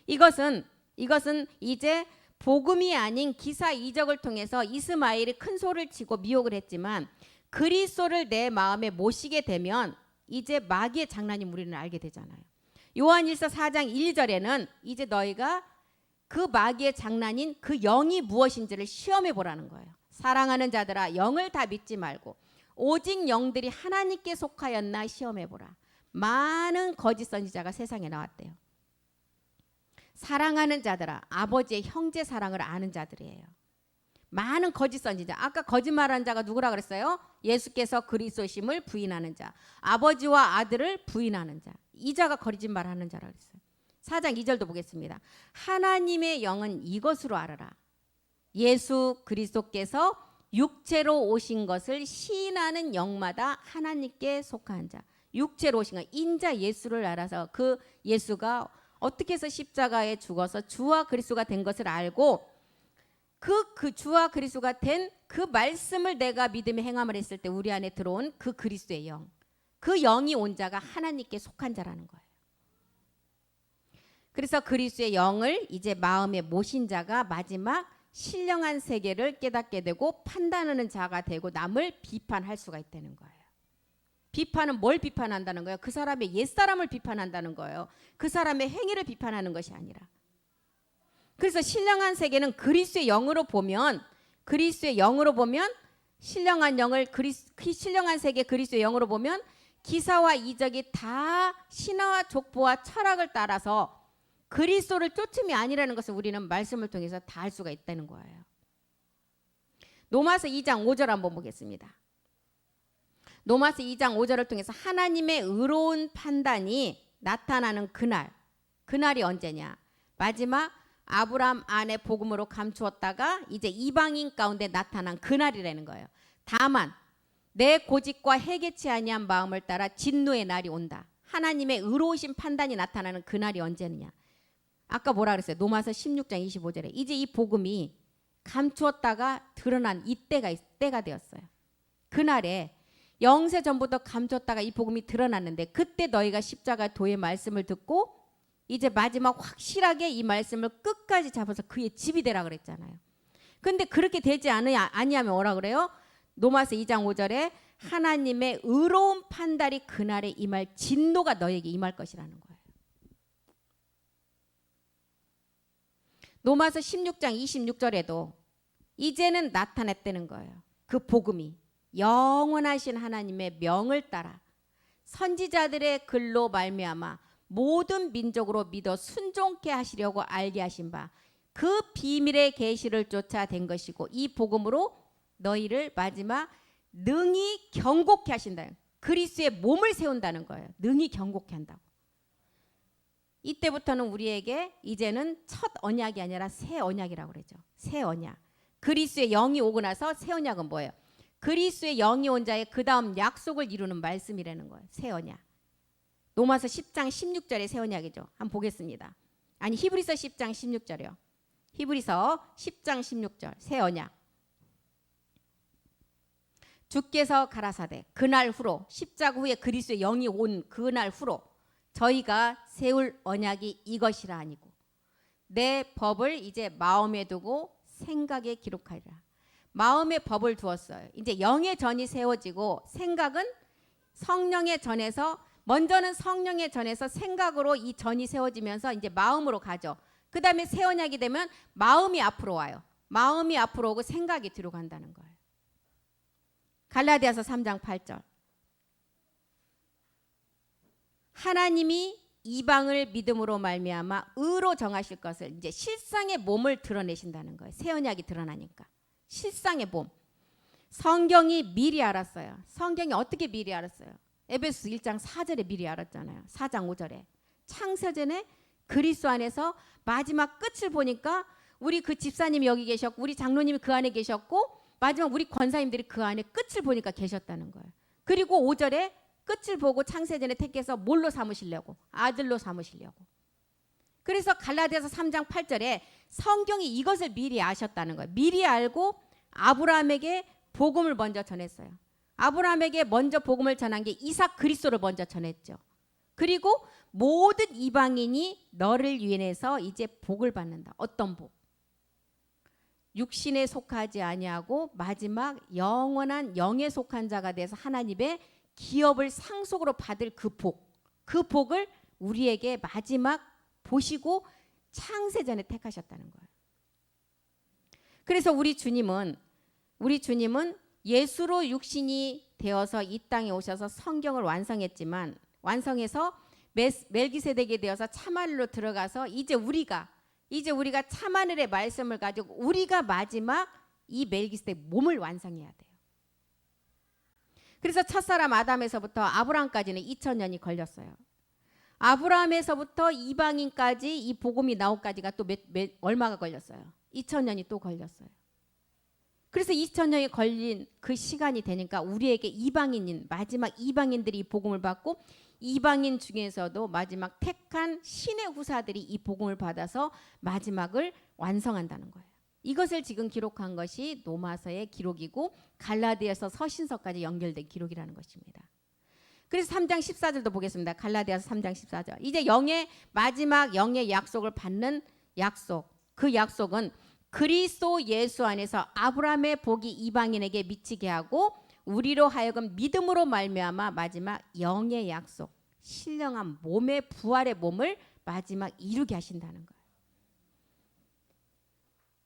이것은 이제 복음이 아닌 기사 이적을 통해서 이스마엘이 큰 소리를 치고 미혹을 했지만 그리스도를 내 마음에 모시게 되면 이제 마귀의 장난이 우리는 알게 되잖아요. 요한일서 4장 1절에는 이제 너희가 그 마귀의 장난인 그 영이 무엇인지를 시험해 보라는 거예요. 사랑하는 자들아 영을 다 믿지 말고 오직 영들이 하나님께 속하였나 시험해 보라. 많은 거짓 선지자가 세상에 나왔대요. 사랑하는 자들아 아버지의 형제 사랑을 아는 자들이에요. 많은 거짓 선지자. 아까 거짓말하는 자가 누구라 그랬어요? 예수께서 그리스도심을 부인하는 자. 아버지와 아들을 부인하는 자. 이 자가 거짓말하는 자라 그랬어요. 4장 2절도 보겠습니다. 하나님의 영은 이것으로 알아라. 예수 그리스도께서 육체로 오신 것을 시인하는 영마다 하나님께 속한 자. 육체로 오신 것. 인자 예수를 알아서 그 예수가 어떻게 해서 십자가에 죽어서 주와 그리스도가 된 것을 알고 그 주와 그리스도가 된 그 말씀을 내가 믿음의 행함을 했을 때 우리 안에 들어온 그 그리스도의 영. 그 영이 온 자가 하나님께 속한 자라는 거예요. 그래서 그리스도의 영을 이제 마음에 모신 자가 마지막 신령한 세계를 깨닫게 되고 판단하는 자가 되고 남을 비판할 수가 있다는 거예요. 비판은 뭘 비판한다는 거예요? 그 사람의 옛사람을 비판한다는 거예요. 그 사람의 행위를 비판하는 것이 아니라. 그래서 신령한 세계는 그리스도의 영으로 보면 신령한 영을 신령한 세계 그리스도의 영으로 보면 기사와 이적이 다 신화와 족보와 철학을 따라서 그리스도를 쫓음이 아니라는 것을 우리는 말씀을 통해서 다 알 수가 있다는 거예요. 로마서 2장 5절 한번 보겠습니다. 로마서 2장 5절을 통해서 하나님의 의로운 판단이 나타나는 그날이 언제냐? 마지막 아브라함 안에 복음으로 감추었다가 이제 이방인 가운데 나타난 그날이라는 거예요. 다만 내 고집과 해개치 아니한 마음을 따라 진노의 날이 온다. 하나님의 의로우신 판단이 나타나는 그날이 언제느냐? 아까 뭐라 그랬어요? 로마서 16장 25절에 이제 이 복음이 감추었다가 드러난 때가 되었어요. 그날에 영세 전부터 감췄다가 이 복음이 드러났는데 그때 너희가 십자가 도의 말씀을 듣고 이제 마지막 확실하게 이 말씀을 끝까지 잡아서 그의 집이 되라 그랬잖아요. 근데 그렇게 되지 아니하면 뭐라 그래요? 로마서 2장 5절에 하나님의 의로운 판단이 그날에 임할 진노가 너에게 임할 것이라는 거예요. 로마서 16장 26절에도 이제는 나타났다는 거예요. 그 복음이 영원하신 하나님의 명을 따라 선지자들의 글로 말미암아 모든 민족으로 믿어 순종케 하시려고 알게 하신 바 그 비밀의 계시를 쫓아 된 것이고 이 복음으로 너희를 마지막 능히 경고케 하신다. 그리스도의 몸을 세운다는 거예요. 능히 경고케 한다고. 이때부터는 우리에게 이제는 첫 언약이 아니라 새 언약이라고 그러죠. 새 언약. 그리스도의 영이 오고 나서 새 언약은 뭐예요? 그리스도의 영이 온 자의 그 다음 약속을 이루는 말씀이라는 거예요. 새 언약. 로마서 10장 16절의 새 언약이죠. 한번 보겠습니다. 아니 히브리서 10장 16절이요. 히브리서 10장 16절 새 언약. 주께서 가라사대 그날 후로 십자가 후에 그리스도의 영이 온 그날 후로 저희가 세울 언약이 이것이라 아니고 내 법을 이제 마음에 두고 생각에 기록하리라. 마음에 법을 두었어요. 이제 영의 전이 세워지고 생각은 성령의 전에서 먼저는 성령의 전에서 생각으로 이 전이 세워지면서 이제 마음으로 가죠. 그 다음에 새 언약이 되면 마음이 앞으로 와요. 마음이 앞으로 오고 생각이 뒤로 간다는 거예요. 갈라디아서 3장 8절. 하나님이 이방을 믿음으로 말미암아 의로 정하실 것을 이제 실상의 몸을 드러내신다는 거예요. 새 언약이 드러나니까. 실상의 몸. 성경이 미리 알았어요. 성경이 어떻게 미리 알았어요? 에베소서 1장 4절에 미리 알았잖아요. 4장 5절에. 창세전에 그리스도 안에서 마지막 끝을 보니까 우리 그 집사님이 여기 계셨고 우리 장로님이 그 안에 계셨고 마지막 우리 권사님들이 그 안에 끝을 보니까 계셨다는 거예요. 그리고 5절에 끝을 보고 창세전에 택해서 뭘로 삼으시려고? 아들로 삼으시려고. 그래서 갈라디아서 3장 8절에 성경이 이것을 미리 아셨다는 거예요. 미리 알고 아브라함에게 복음을 먼저 전했어요. 아브라함에게 먼저 복음을 전한 게 이삭 그리스도를 먼저 전했죠. 그리고 모든 이방인이 너를 위해서 이제 복을 받는다. 어떤 복? 육신에 속하지 아니하고 마지막 영원한 영에 속한 자가 돼서 하나님의 기업을 상속으로 받을 그 복. 그 복을 우리에게 마지막 보시고 창세전에 택하셨다는 거예요. 그래서 우리 주님은 예수로 육신이 되어서 이 땅에 오셔서 성경을 완성했지만 완성해서 멜기세덱에 되어서 참하늘로 들어가서 이제 우리가 참하늘의 말씀을 가지고 우리가 마지막 이 멜기세덱 몸을 완성해야 돼요. 그래서 첫사람 아담에서부터 아브라함까지는 2000년이 걸렸어요. 아브라함에서부터 이방인까지 이 복음이 나오기까지가 또 얼마가 걸렸어요? 2000년이 또 걸렸어요. 그래서 2000년이 걸린 그 시간이 되니까 우리에게 이방인인 마지막 이방인들이 이 복음을 받고 이방인 중에서도 마지막 택한 신의 후사들이 이 복음을 받아서 마지막을 완성한다는 거예요. 이것을 지금 기록한 것이 로마서의 기록이고 갈라디아서 서신서까지 연결된 기록이라는 것입니다. 그래서 3장 14절도 보겠습니다. 갈라디아서 3장 14절. 이제 마지막 영의 약속을 받는 약속. 그 약속은 그리스도 예수 안에서 아브라함의 복이 이방인에게 미치게 하고 우리로 하여금 믿음으로 말미암아 마지막 영의 약속, 신령한 몸의 부활의 몸을 마지막 이루게 하신다는 거예요.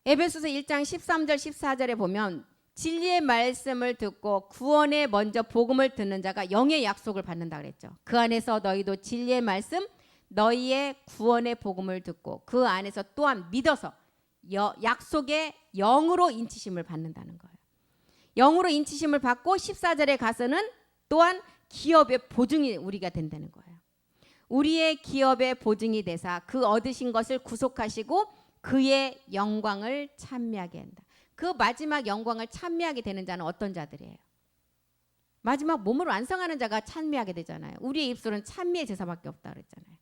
에베소서 1장 13절 14절에 보면 진리의 말씀을 듣고 구원에 먼저 복음을 듣는 자가 영의 약속을 받는다 그랬죠. 그 안에서 너희도 진리의 말씀 너희의 구원의 복음을 듣고 그 안에서 또한 믿어서 약속의 영으로 인치심을 받는다는 거예요. 영으로 인치심을 받고 14절에 가서는 또한 기업의 보증이 우리가 된다는 거예요. 우리의 기업의 보증이 되사 그 얻으신 것을 구속하시고 그의 영광을 찬미하게 한다. 그 마지막 영광을 찬미하게 되는 자는 어떤 자들이에요? 마지막 몸을 완성하는 자가 찬미하게 되잖아요. 우리의 입술은 찬미의 제사밖에 없다 그랬잖아요.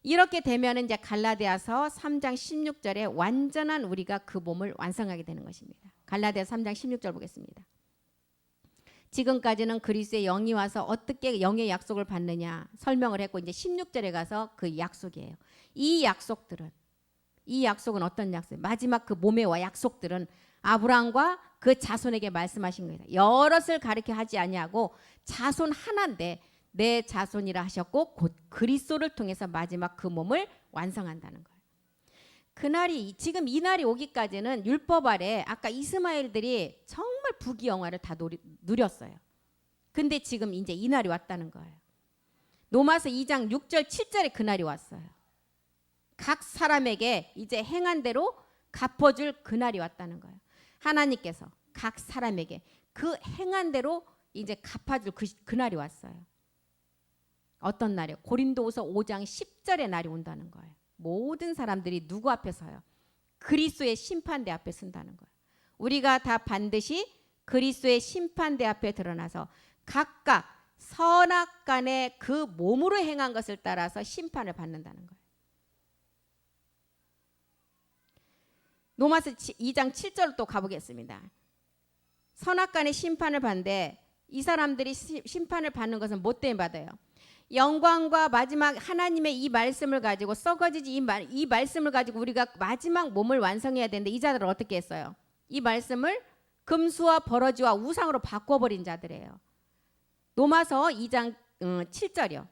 이렇게 되면 이제 갈라디아서 3장 16절에 완전한 우리가 그 몸을 완성하게 되는 것입니다. 갈라디아서 3장 16절 보겠습니다. 지금까지는 그리스도의 영이 와서 어떻게 영의 약속을 받느냐 설명을 했고 이제 16절에 가서 그 약속이에요. 이 약속은 어떤 약속이에요? 마지막 그 몸의 약속들은 아브라함과 그 자손에게 말씀하신 거예요. 여럿을 가리켜 하지 아니하고 자손 하나인데 내 자손이라 하셨고 곧 그리스도를 통해서 마지막 그 몸을 완성한다는 거예요. 그날이 지금 이 날이 오기까지는 율법 아래 아까 이스마엘들이 정말 부귀영화를 다 누렸어요. 근데 지금 이제 이 날이 왔다는 거예요. 로마서 2장 6절 7절에 그 날이 왔어요. 각 사람에게 이제 행한 대로 갚아줄 그 날이 왔다는 거예요. 하나님께서 각 사람에게 그 행한 대로 이제 갚아줄 그 날이 왔어요. 어떤 날이요? 고린도후서 5장 10절의 날이 온다는 거예요. 모든 사람들이 누구 앞에 서요? 그리스도의 심판대 앞에 선다는 거예요. 우리가 다 반드시 그리스도의 심판대 앞에 드러나서 각각 선악간의 그 몸으로 행한 것을 따라서 심판을 받는다는 거예요. 로마서 2장 7절 또 가보겠습니다. 선악간의 심판을 받는데 이 사람들이 심판을 받는 것은 뭐 때문에 받아요? 영광과 마지막 하나님의 이 말씀을 가지고 썩어지지 이 말씀을 가지고 우리가 마지막 몸을 완성해야 되는데 이 자들은 어떻게 했어요? 이 말씀을 금수와 버러지와 우상으로 바꿔버린 자들이에요. 로마서 2장 7절이요.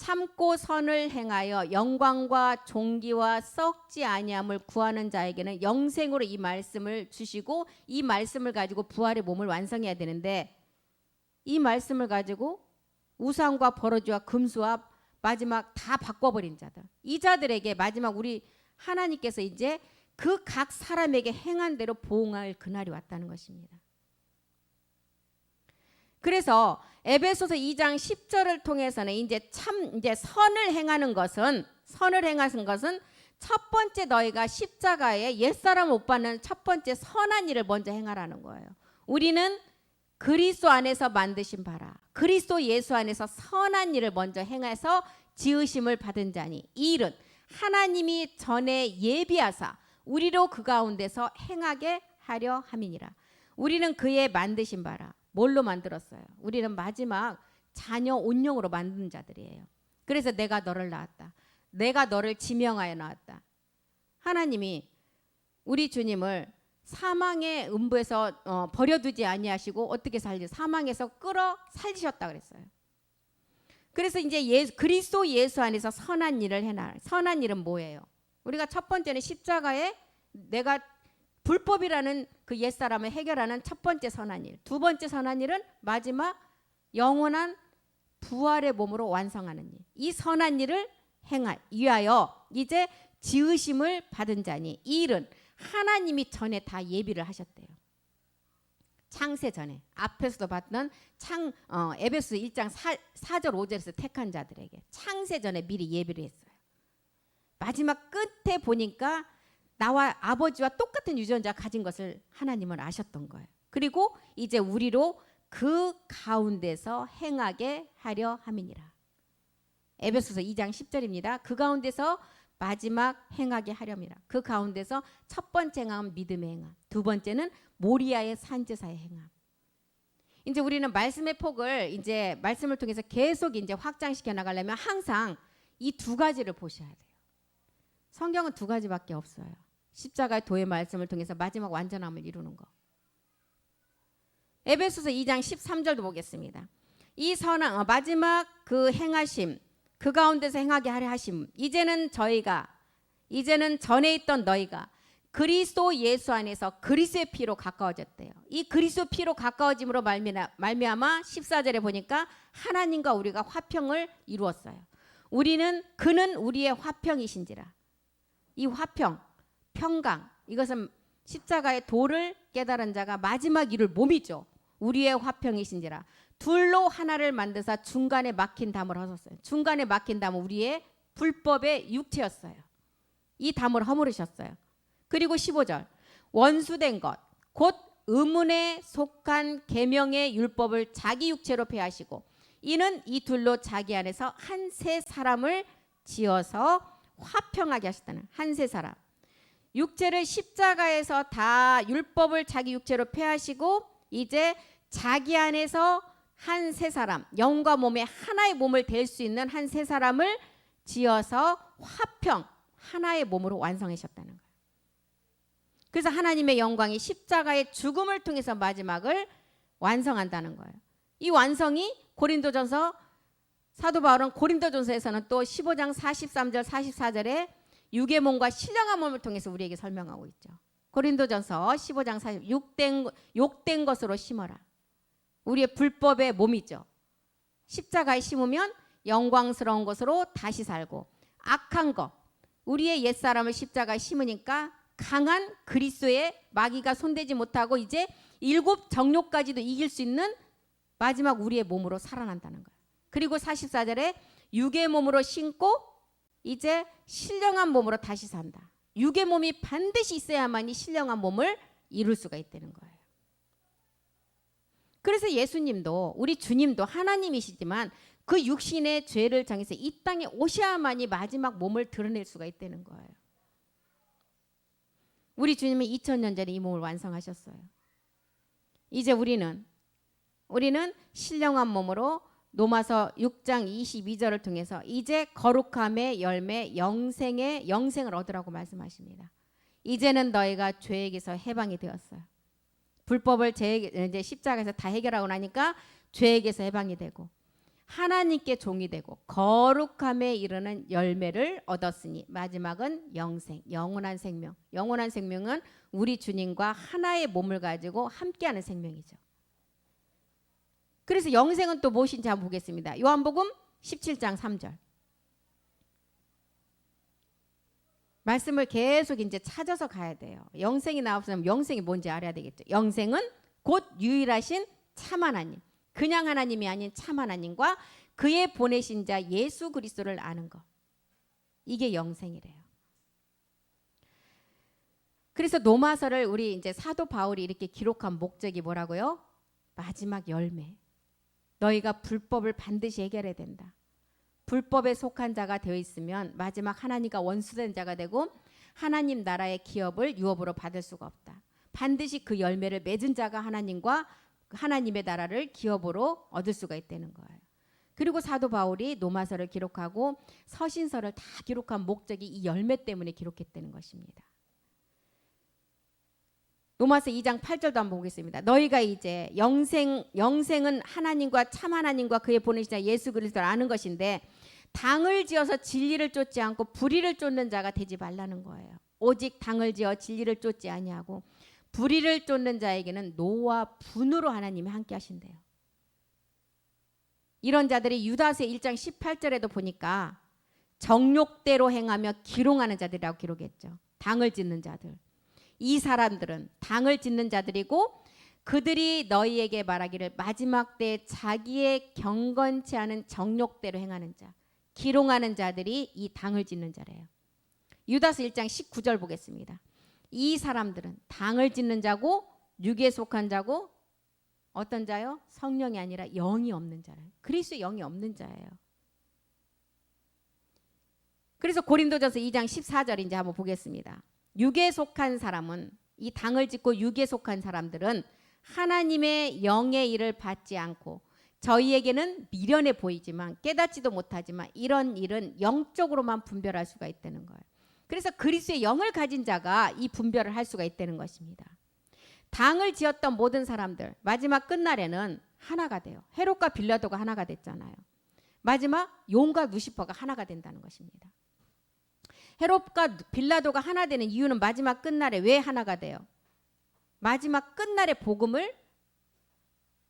참고 선을 행하여 영광과 존귀와 썩지 아니함을 구하는 자에게는 영생으로 이 말씀을 주시고 이 말씀을 가지고 부활의 몸을 완성해야 되는데 이 말씀을 가지고 우상과 버러지와 금수와 마지막 다 바꿔버린 자들, 이 자들에게 마지막 우리 하나님께서 이제 그 각 사람에게 행한 대로 보응할 그날이 왔다는 것입니다. 그래서 에베소서 2장 10절을 통해서는 이제 선을 행하는 것은 첫 번째 너희가 십자가에 옛사람 못 받는 첫 번째 선한 일을 먼저 행하라는 거예요. 우리는 그리스도 안에서 만드신 바라 그리스도 예수 안에서 선한 일을 먼저 행해서 지으심을 받은 자니 이 일은 하나님이 전에 예비하사 우리로 그 가운데서 행하게 하려 함이니라. 우리는 그의 만드신 바라. 뭘로 만들었어요? 우리는 마지막 자녀 온영으로 만든 자들이에요. 그래서 내가 너를 낳았다. 내가 너를 지명하여 낳았다. 하나님이 우리 주님을 사망의 음부에서 버려두지 아니하시고 어떻게 사망에서 끌어 살리셨다 그랬어요. 그래서 이제 그리스도 예수 안에서 선한 일을 해놔. 선한 일은 뭐예요? 우리가 첫 번째는 십자가에 내가 불법이라는 그 옛사람을 해결하는 첫 번째 선한 일. 두 번째 선한 일은 마지막 영원한 부활의 몸으로 완성하는 일. 이 선한 일을 행할 위하여 이제 지으심을 받은 자니 이 일은 하나님이 전에 다 예비를 하셨대요. 창세 전에 앞에서도 봤던 에베소 1장 4절 5절에서 택한 자들에게 창세 전에 미리 예비를 했어요. 마지막 끝에 보니까 나와 아버지와 똑같은 유전자 가진 것을 하나님은 아셨던 거예요. 그리고 이제 우리로 그 가운데서 행하게 하려 함이니라. 에베소서 2장 10절입니다. 그 가운데서 마지막 행하게 하렵니다. 그 가운데서 첫 번째 행함은 믿음의 행함, 두 번째는 모리아의 산제사의 행함. 이제 우리는 말씀의 폭을 이제 말씀을 통해서 계속 이제 확장시켜 나가려면 항상 이 두 가지를 보셔야 돼요. 성경은 두 가지밖에 없어요. 십자가의 도의 말씀을 통해서 마지막 완전함을 이루는 거. 에베소서 2장 13절도 보겠습니다. 이 선한 마지막 그 행하심, 그 가운데서 행하게 하려 하심. 이제는 전에 있던 너희가 그리스도 예수 안에서 그리스도의 피로 가까워졌대요. 이 그리스도 피로 가까워짐으로 말미암아 14절에 보니까 하나님과 우리가 화평을 이루었어요. 그는 우리의 화평이신지라. 이 화평, 평강, 이것은 십자가의 도를 깨달은 자가 마지막 이룰 몸이죠. 우리의 화평이신지라. 둘로 하나를 만드사 중간에 막힌 담을 허셨어요. 중간에 막힌 담은 우리의 불법의 육체였어요. 이 담을 허물으셨어요. 그리고 15절 원수된 것 곧 의문에 속한 계명의 율법을 자기 육체로 폐하시고 이는 이 둘로 자기 안에서 한 세 사람을 지어서 화평하게 하셨다는 한 세 사람. 육체를 십자가에서 다 율법을 자기 육체로 폐하시고 이제 자기 안에서 한 세 사람, 영과 몸의 하나의 몸을 될 수 있는 한 세 사람을 지어서 화평, 하나의 몸으로 완성하셨다는 거예요. 그래서 하나님의 영광이 십자가의 죽음을 통해서 마지막을 완성한다는 거예요. 이 완성이 고린도전서 사도 바울은 고린도전서에서는 또 15장 43절 44절에 육의 몸과 신령한 몸을 통해서 우리에게 설명하고 있죠. 고린도전서 15장 40 욕된 것으로 심어라. 우리의 불법의 몸이죠. 십자가에 심으면 영광스러운 것으로 다시 살고 악한 것 우리의 옛사람을 십자가에 심으니까 강한 그리스도의 마귀가 손대지 못하고 이제 7 정욕까지도 이길 수 있는 마지막 우리의 몸으로 살아난다는 거예요. 그리고 44절에 육의 몸으로 신고 이제 신령한 몸으로 다시 산다. 육의 몸이 반드시 있어야만이 신령한 몸을 이룰 수가 있다는 거예요. 그래서 예수님도 우리 주님도 하나님이시지만 그 육신의 죄를 정해서 이 땅에 오셔야만이 마지막 몸을 드러낼 수가 있다는 거예요. 우리 주님은 2000년 전에 이 몸을 완성하셨어요. 이제 우리는 신령한 몸으로 로마서 6장 22절을 통해서 이제 거룩함의 열매 영생을 얻으라고 말씀하십니다. 이제는 너희가 죄에게서 해방이 되었어요. 불법을 이제 십자가에서 다 해결하고 나니까 죄에게서 해방이 되고 하나님께 종이 되고 거룩함에 이르는 열매를 얻었으니 마지막은 영생, 영원한 생명. 영원한 생명은 우리 주님과 하나의 몸을 가지고 함께하는 생명이죠. 그래서 영생은 또 무엇인지 한번 보겠습니다. 요한복음 17장 3절. 말씀을 계속 이제 찾아서 가야 돼요. 영생이 나왔으면 영생이 뭔지 알아야 되겠죠. 영생은 곧 유일하신 참 하나님, 그냥 하나님이 아닌 참 하나님과 그의 보내신 자 예수 그리스도를 아는 것. 이게 영생이래요. 그래서 로마서를 우리 이제 사도 바울이 이렇게 기록한 목적이 뭐라고요? 마지막 열매. 너희가 불법을 반드시 해결해야 된다. 불법에 속한 자가 되어 있으면 마지막 하나님과 원수된 자가 되고 하나님 나라의 기업을 유업으로 받을 수가 없다. 반드시 그 열매를 맺은 자가 하나님과 하나님의 나라를 기업으로 얻을 수가 있다는 거예요. 그리고 사도 바울이 로마서를 기록하고 서신서를 다 기록한 목적이 이 열매 때문에 기록했다는 것입니다. 로마서 2장 8절도 한번 보겠습니다. 너희가 이제 영생은 하나님과 참 하나님과 그의 보내신 자 예수 그리스도를 아는 것인데 당을 지어서 진리를 쫓지 않고 불의를 쫓는 자가 되지 말라는 거예요. 오직 당을 지어 진리를 쫓지 아니하고 불의를 쫓는 자에게는 노와 분으로 하나님이 함께 하신대요. 이런 자들이 유다서 1장 18절에도 보니까 정욕대로 행하며 기롱하는 자들이라고 기록했죠. 당을 짓는 자들. 이 사람들은 당을 짓는 자들이고 그들이 너희에게 말하기를 마지막 때에 자기의 경건치 않은 정욕대로 행하는 자, 기롱하는 자들이 이 당을 짓는 자래요. 유다서 1장 19절 보겠습니다. 이 사람들은 당을 짓는 자고 육에 속한 자고 어떤 자요? 성령이 아니라 영이 없는 자래요. 그리스도의 영이 없는 자예요. 그래서 고린도전서 2장 14절 이제 한번 보겠습니다. 육에 속한 사람은 이 당을 짓고 육에 속한 사람들은 하나님의 영의 일을 받지 않고 저희에게는 미련해 보이지만 깨닫지도 못하지만 이런 일은 영적으로만 분별할 수가 있다는 거예요. 그래서 그리스도의 영을 가진 자가 이 분별을 할 수가 있다는 것입니다. 당을 지었던 모든 사람들 마지막 끝날에는 하나가 돼요. 헤롯과 빌라도가 하나가 됐잖아요. 마지막 용과 루시퍼가 하나가 된다는 것입니다. 헤롯과 빌라도가 하나 되는 이유는 마지막 끝날에 왜 하나가 돼요? 마지막 끝날의 복음을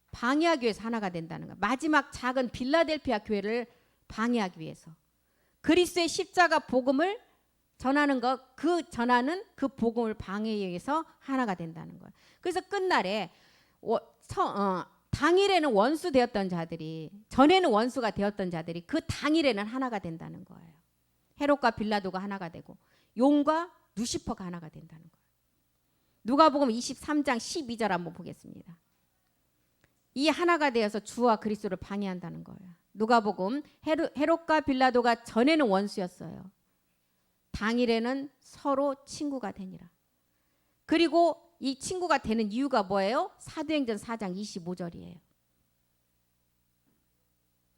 방해하기 위해서 하나가 된다는 거예요. 마지막 작은 빌라델피아 교회를 방해하기 위해서. 그리스도의 십자가 복음을 전하는 전하는 그 복음을 방해하기 위해서 하나가 된다는 거예요. 그래서 끝날에 당일에는 원수 되었던 자들이 전에는 원수가 되었던 자들이 그 당일에는 하나가 된다는 거예요. 헤롯과 빌라도가 하나가 되고 용과 루시퍼가 하나가 된다는 거예요. 누가복음 23장 12절 한번 보겠습니다. 이 하나가 되어서 주와 그리스도를 방해한다는 거예요. 누가복음 헤롯과 빌라도가 전에는 원수였어요. 당일에는 서로 친구가 되니라. 그리고 이 친구가 되는 이유가 뭐예요? 사도행전 4장 25절이에요.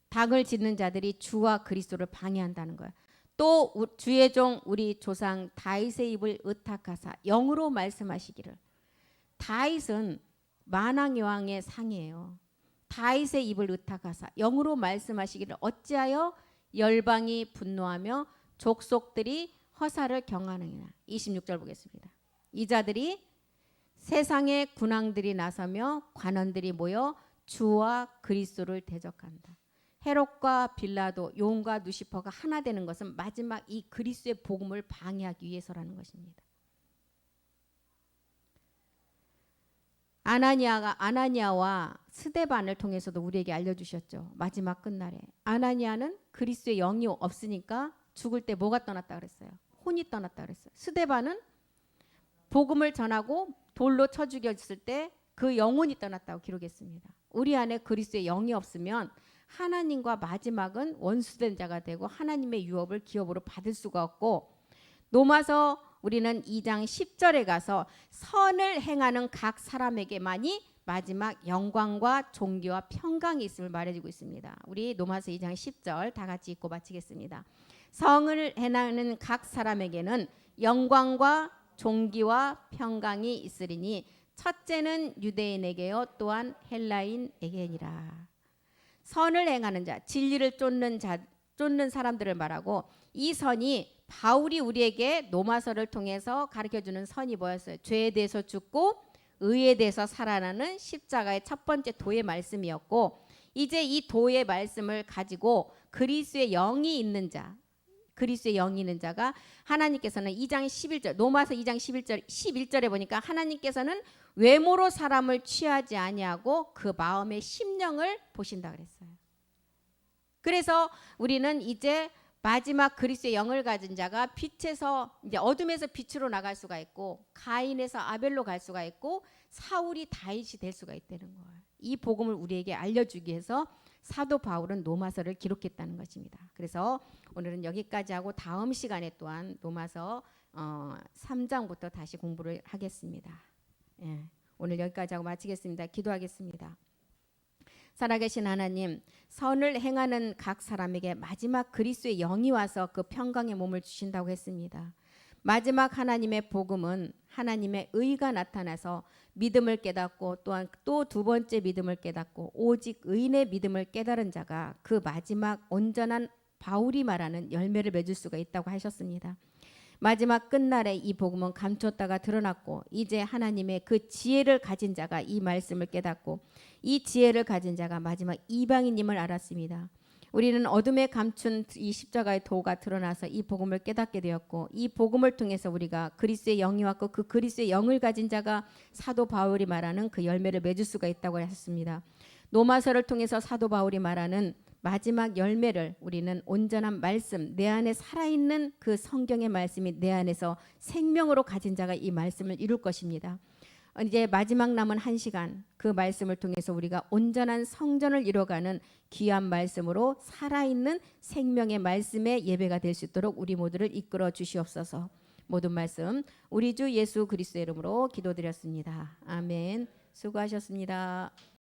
당을 짓는 자들이 주와 그리스도를 방해한다는 거예요. 또 주의 종 우리 조상 다윗의 입을 의탁하사 영으로 말씀하시기를. 다윗은 만왕 여왕의 상이에요. 다윗의 입을 의탁하사 영으로 말씀하시기를 어찌하여 열방이 분노하며 족속들이 허사를 경하느냐. 26절 보겠습니다. 이 자들이 세상의 군왕들이 나서며 관원들이 모여 주와 그리스도를 대적한다. 헤롯과 빌라도, 용과 누시퍼가 하나 되는 것은 마지막 이 그리스도의 복음을 방해하기 위해서라는 것입니다. 아나니아와 스데반을 통해서도 우리에게 알려주셨죠. 마지막 끝날에 아나니아는 그리스도의 영이 없으니까 죽을 때 뭐가 떠났다 그랬어요? 혼이 떠났다 그랬어요. 스데반은 복음을 전하고 돌로 쳐 죽였을 때 그 영혼이 떠났다고 기록했습니다. 우리 안에 그리스도의 영이 없으면 하나님과 마지막은 원수된 자가 되고 하나님의 유업을 기업으로 받을 수가 없고, 로마서 우리는 2장 10절에 가서 선을 행하는 각 사람에게만이 마지막 영광과 존귀와 평강이 있음을 말해주고 있습니다. 우리 로마서 2장 10절 다 같이 읽고 마치겠습니다. 성을 행하는 각 사람에게는 영광과 존귀와 평강이 있으리니 첫째는 유대인에게요 또한 헬라인에게니라. 선을 행하는 자, 진리를 쫓는 사람들을 말하고, 이 선이 바울이 우리에게 로마서를 통해서 가르쳐주는 선이 뭐였어요? 죄에 대해서 죽고 의에 대해서 살아나는 십자가의 첫 번째 도의 말씀이었고, 이제 이 도의 말씀을 가지고 그리스도의 영이 있는 자, 그리스도의 영이 있는 자가 하나님께서는 2장 11절, 로마서 2장 11절에 보니까 하나님께서는 외모로 사람을 취하지 아니하고 그 마음의 심령을 보신다 그랬어요. 그래서 우리는 이제 마지막 그리스도의 영을 가진 자가 빛에서 이제 어둠에서 빛으로 나갈 수가 있고, 가인에서 아벨로 갈 수가 있고, 사울이 다윗이 될 수가 있다는 거예요. 이 복음을 우리에게 알려주기 위해서 사도 바울은 로마서를 기록했다는 것입니다. 그래서 오늘은 여기까지 하고 다음 시간에 또한 로마서 3장부터 다시 공부를 하겠습니다. 예, 오늘 여기까지 하고 마치겠습니다. 기도하겠습니다. 살아계신 하나님, 선을 행하는 각 사람에게 마지막 그리스도의 영이 와서 그 평강의 몸을 주신다고 했습니다. 마지막 하나님의 복음은 하나님의 의가 나타나서 믿음을 깨닫고, 또한 또 두 번째 믿음을 깨닫고 오직 의인의 믿음을 깨달은 자가 그 마지막 온전한 바울이 말하는 열매를 맺을 수가 있다고 하셨습니다. 마지막 끝날에 이 복음은 감췄다가 드러났고, 이제 하나님의 그 지혜를 가진 자가 이 말씀을 깨닫고, 이 지혜를 가진 자가 마지막 이방인임을 알았습니다. 우리는 어둠에 감춘 이 십자가의 도가 드러나서 이 복음을 깨닫게 되었고, 이 복음을 통해서 우리가 그리스도의 영이 왔고, 그 그리스도의 영을 가진 자가 사도 바울이 말하는 그 열매를 맺을 수가 있다고 하셨습니다. 로마서를 통해서 사도 바울이 말하는 마지막 열매를 우리는 온전한 말씀, 내 안에 살아있는 그 성경의 말씀이 내 안에서 생명으로 가진 자가 이 말씀을 이룰 것입니다. 이제 마지막 남은 한 시간, 그 말씀을 통해서 우리가 온전한 성전을 이뤄가는 귀한 말씀으로 살아있는 생명의 말씀의 예배가 될 수 있도록 우리 모두를 이끌어 주시옵소서. 모든 말씀 우리 주 예수 그리스도의 이름으로 기도드렸습니다. 아멘. 수고하셨습니다.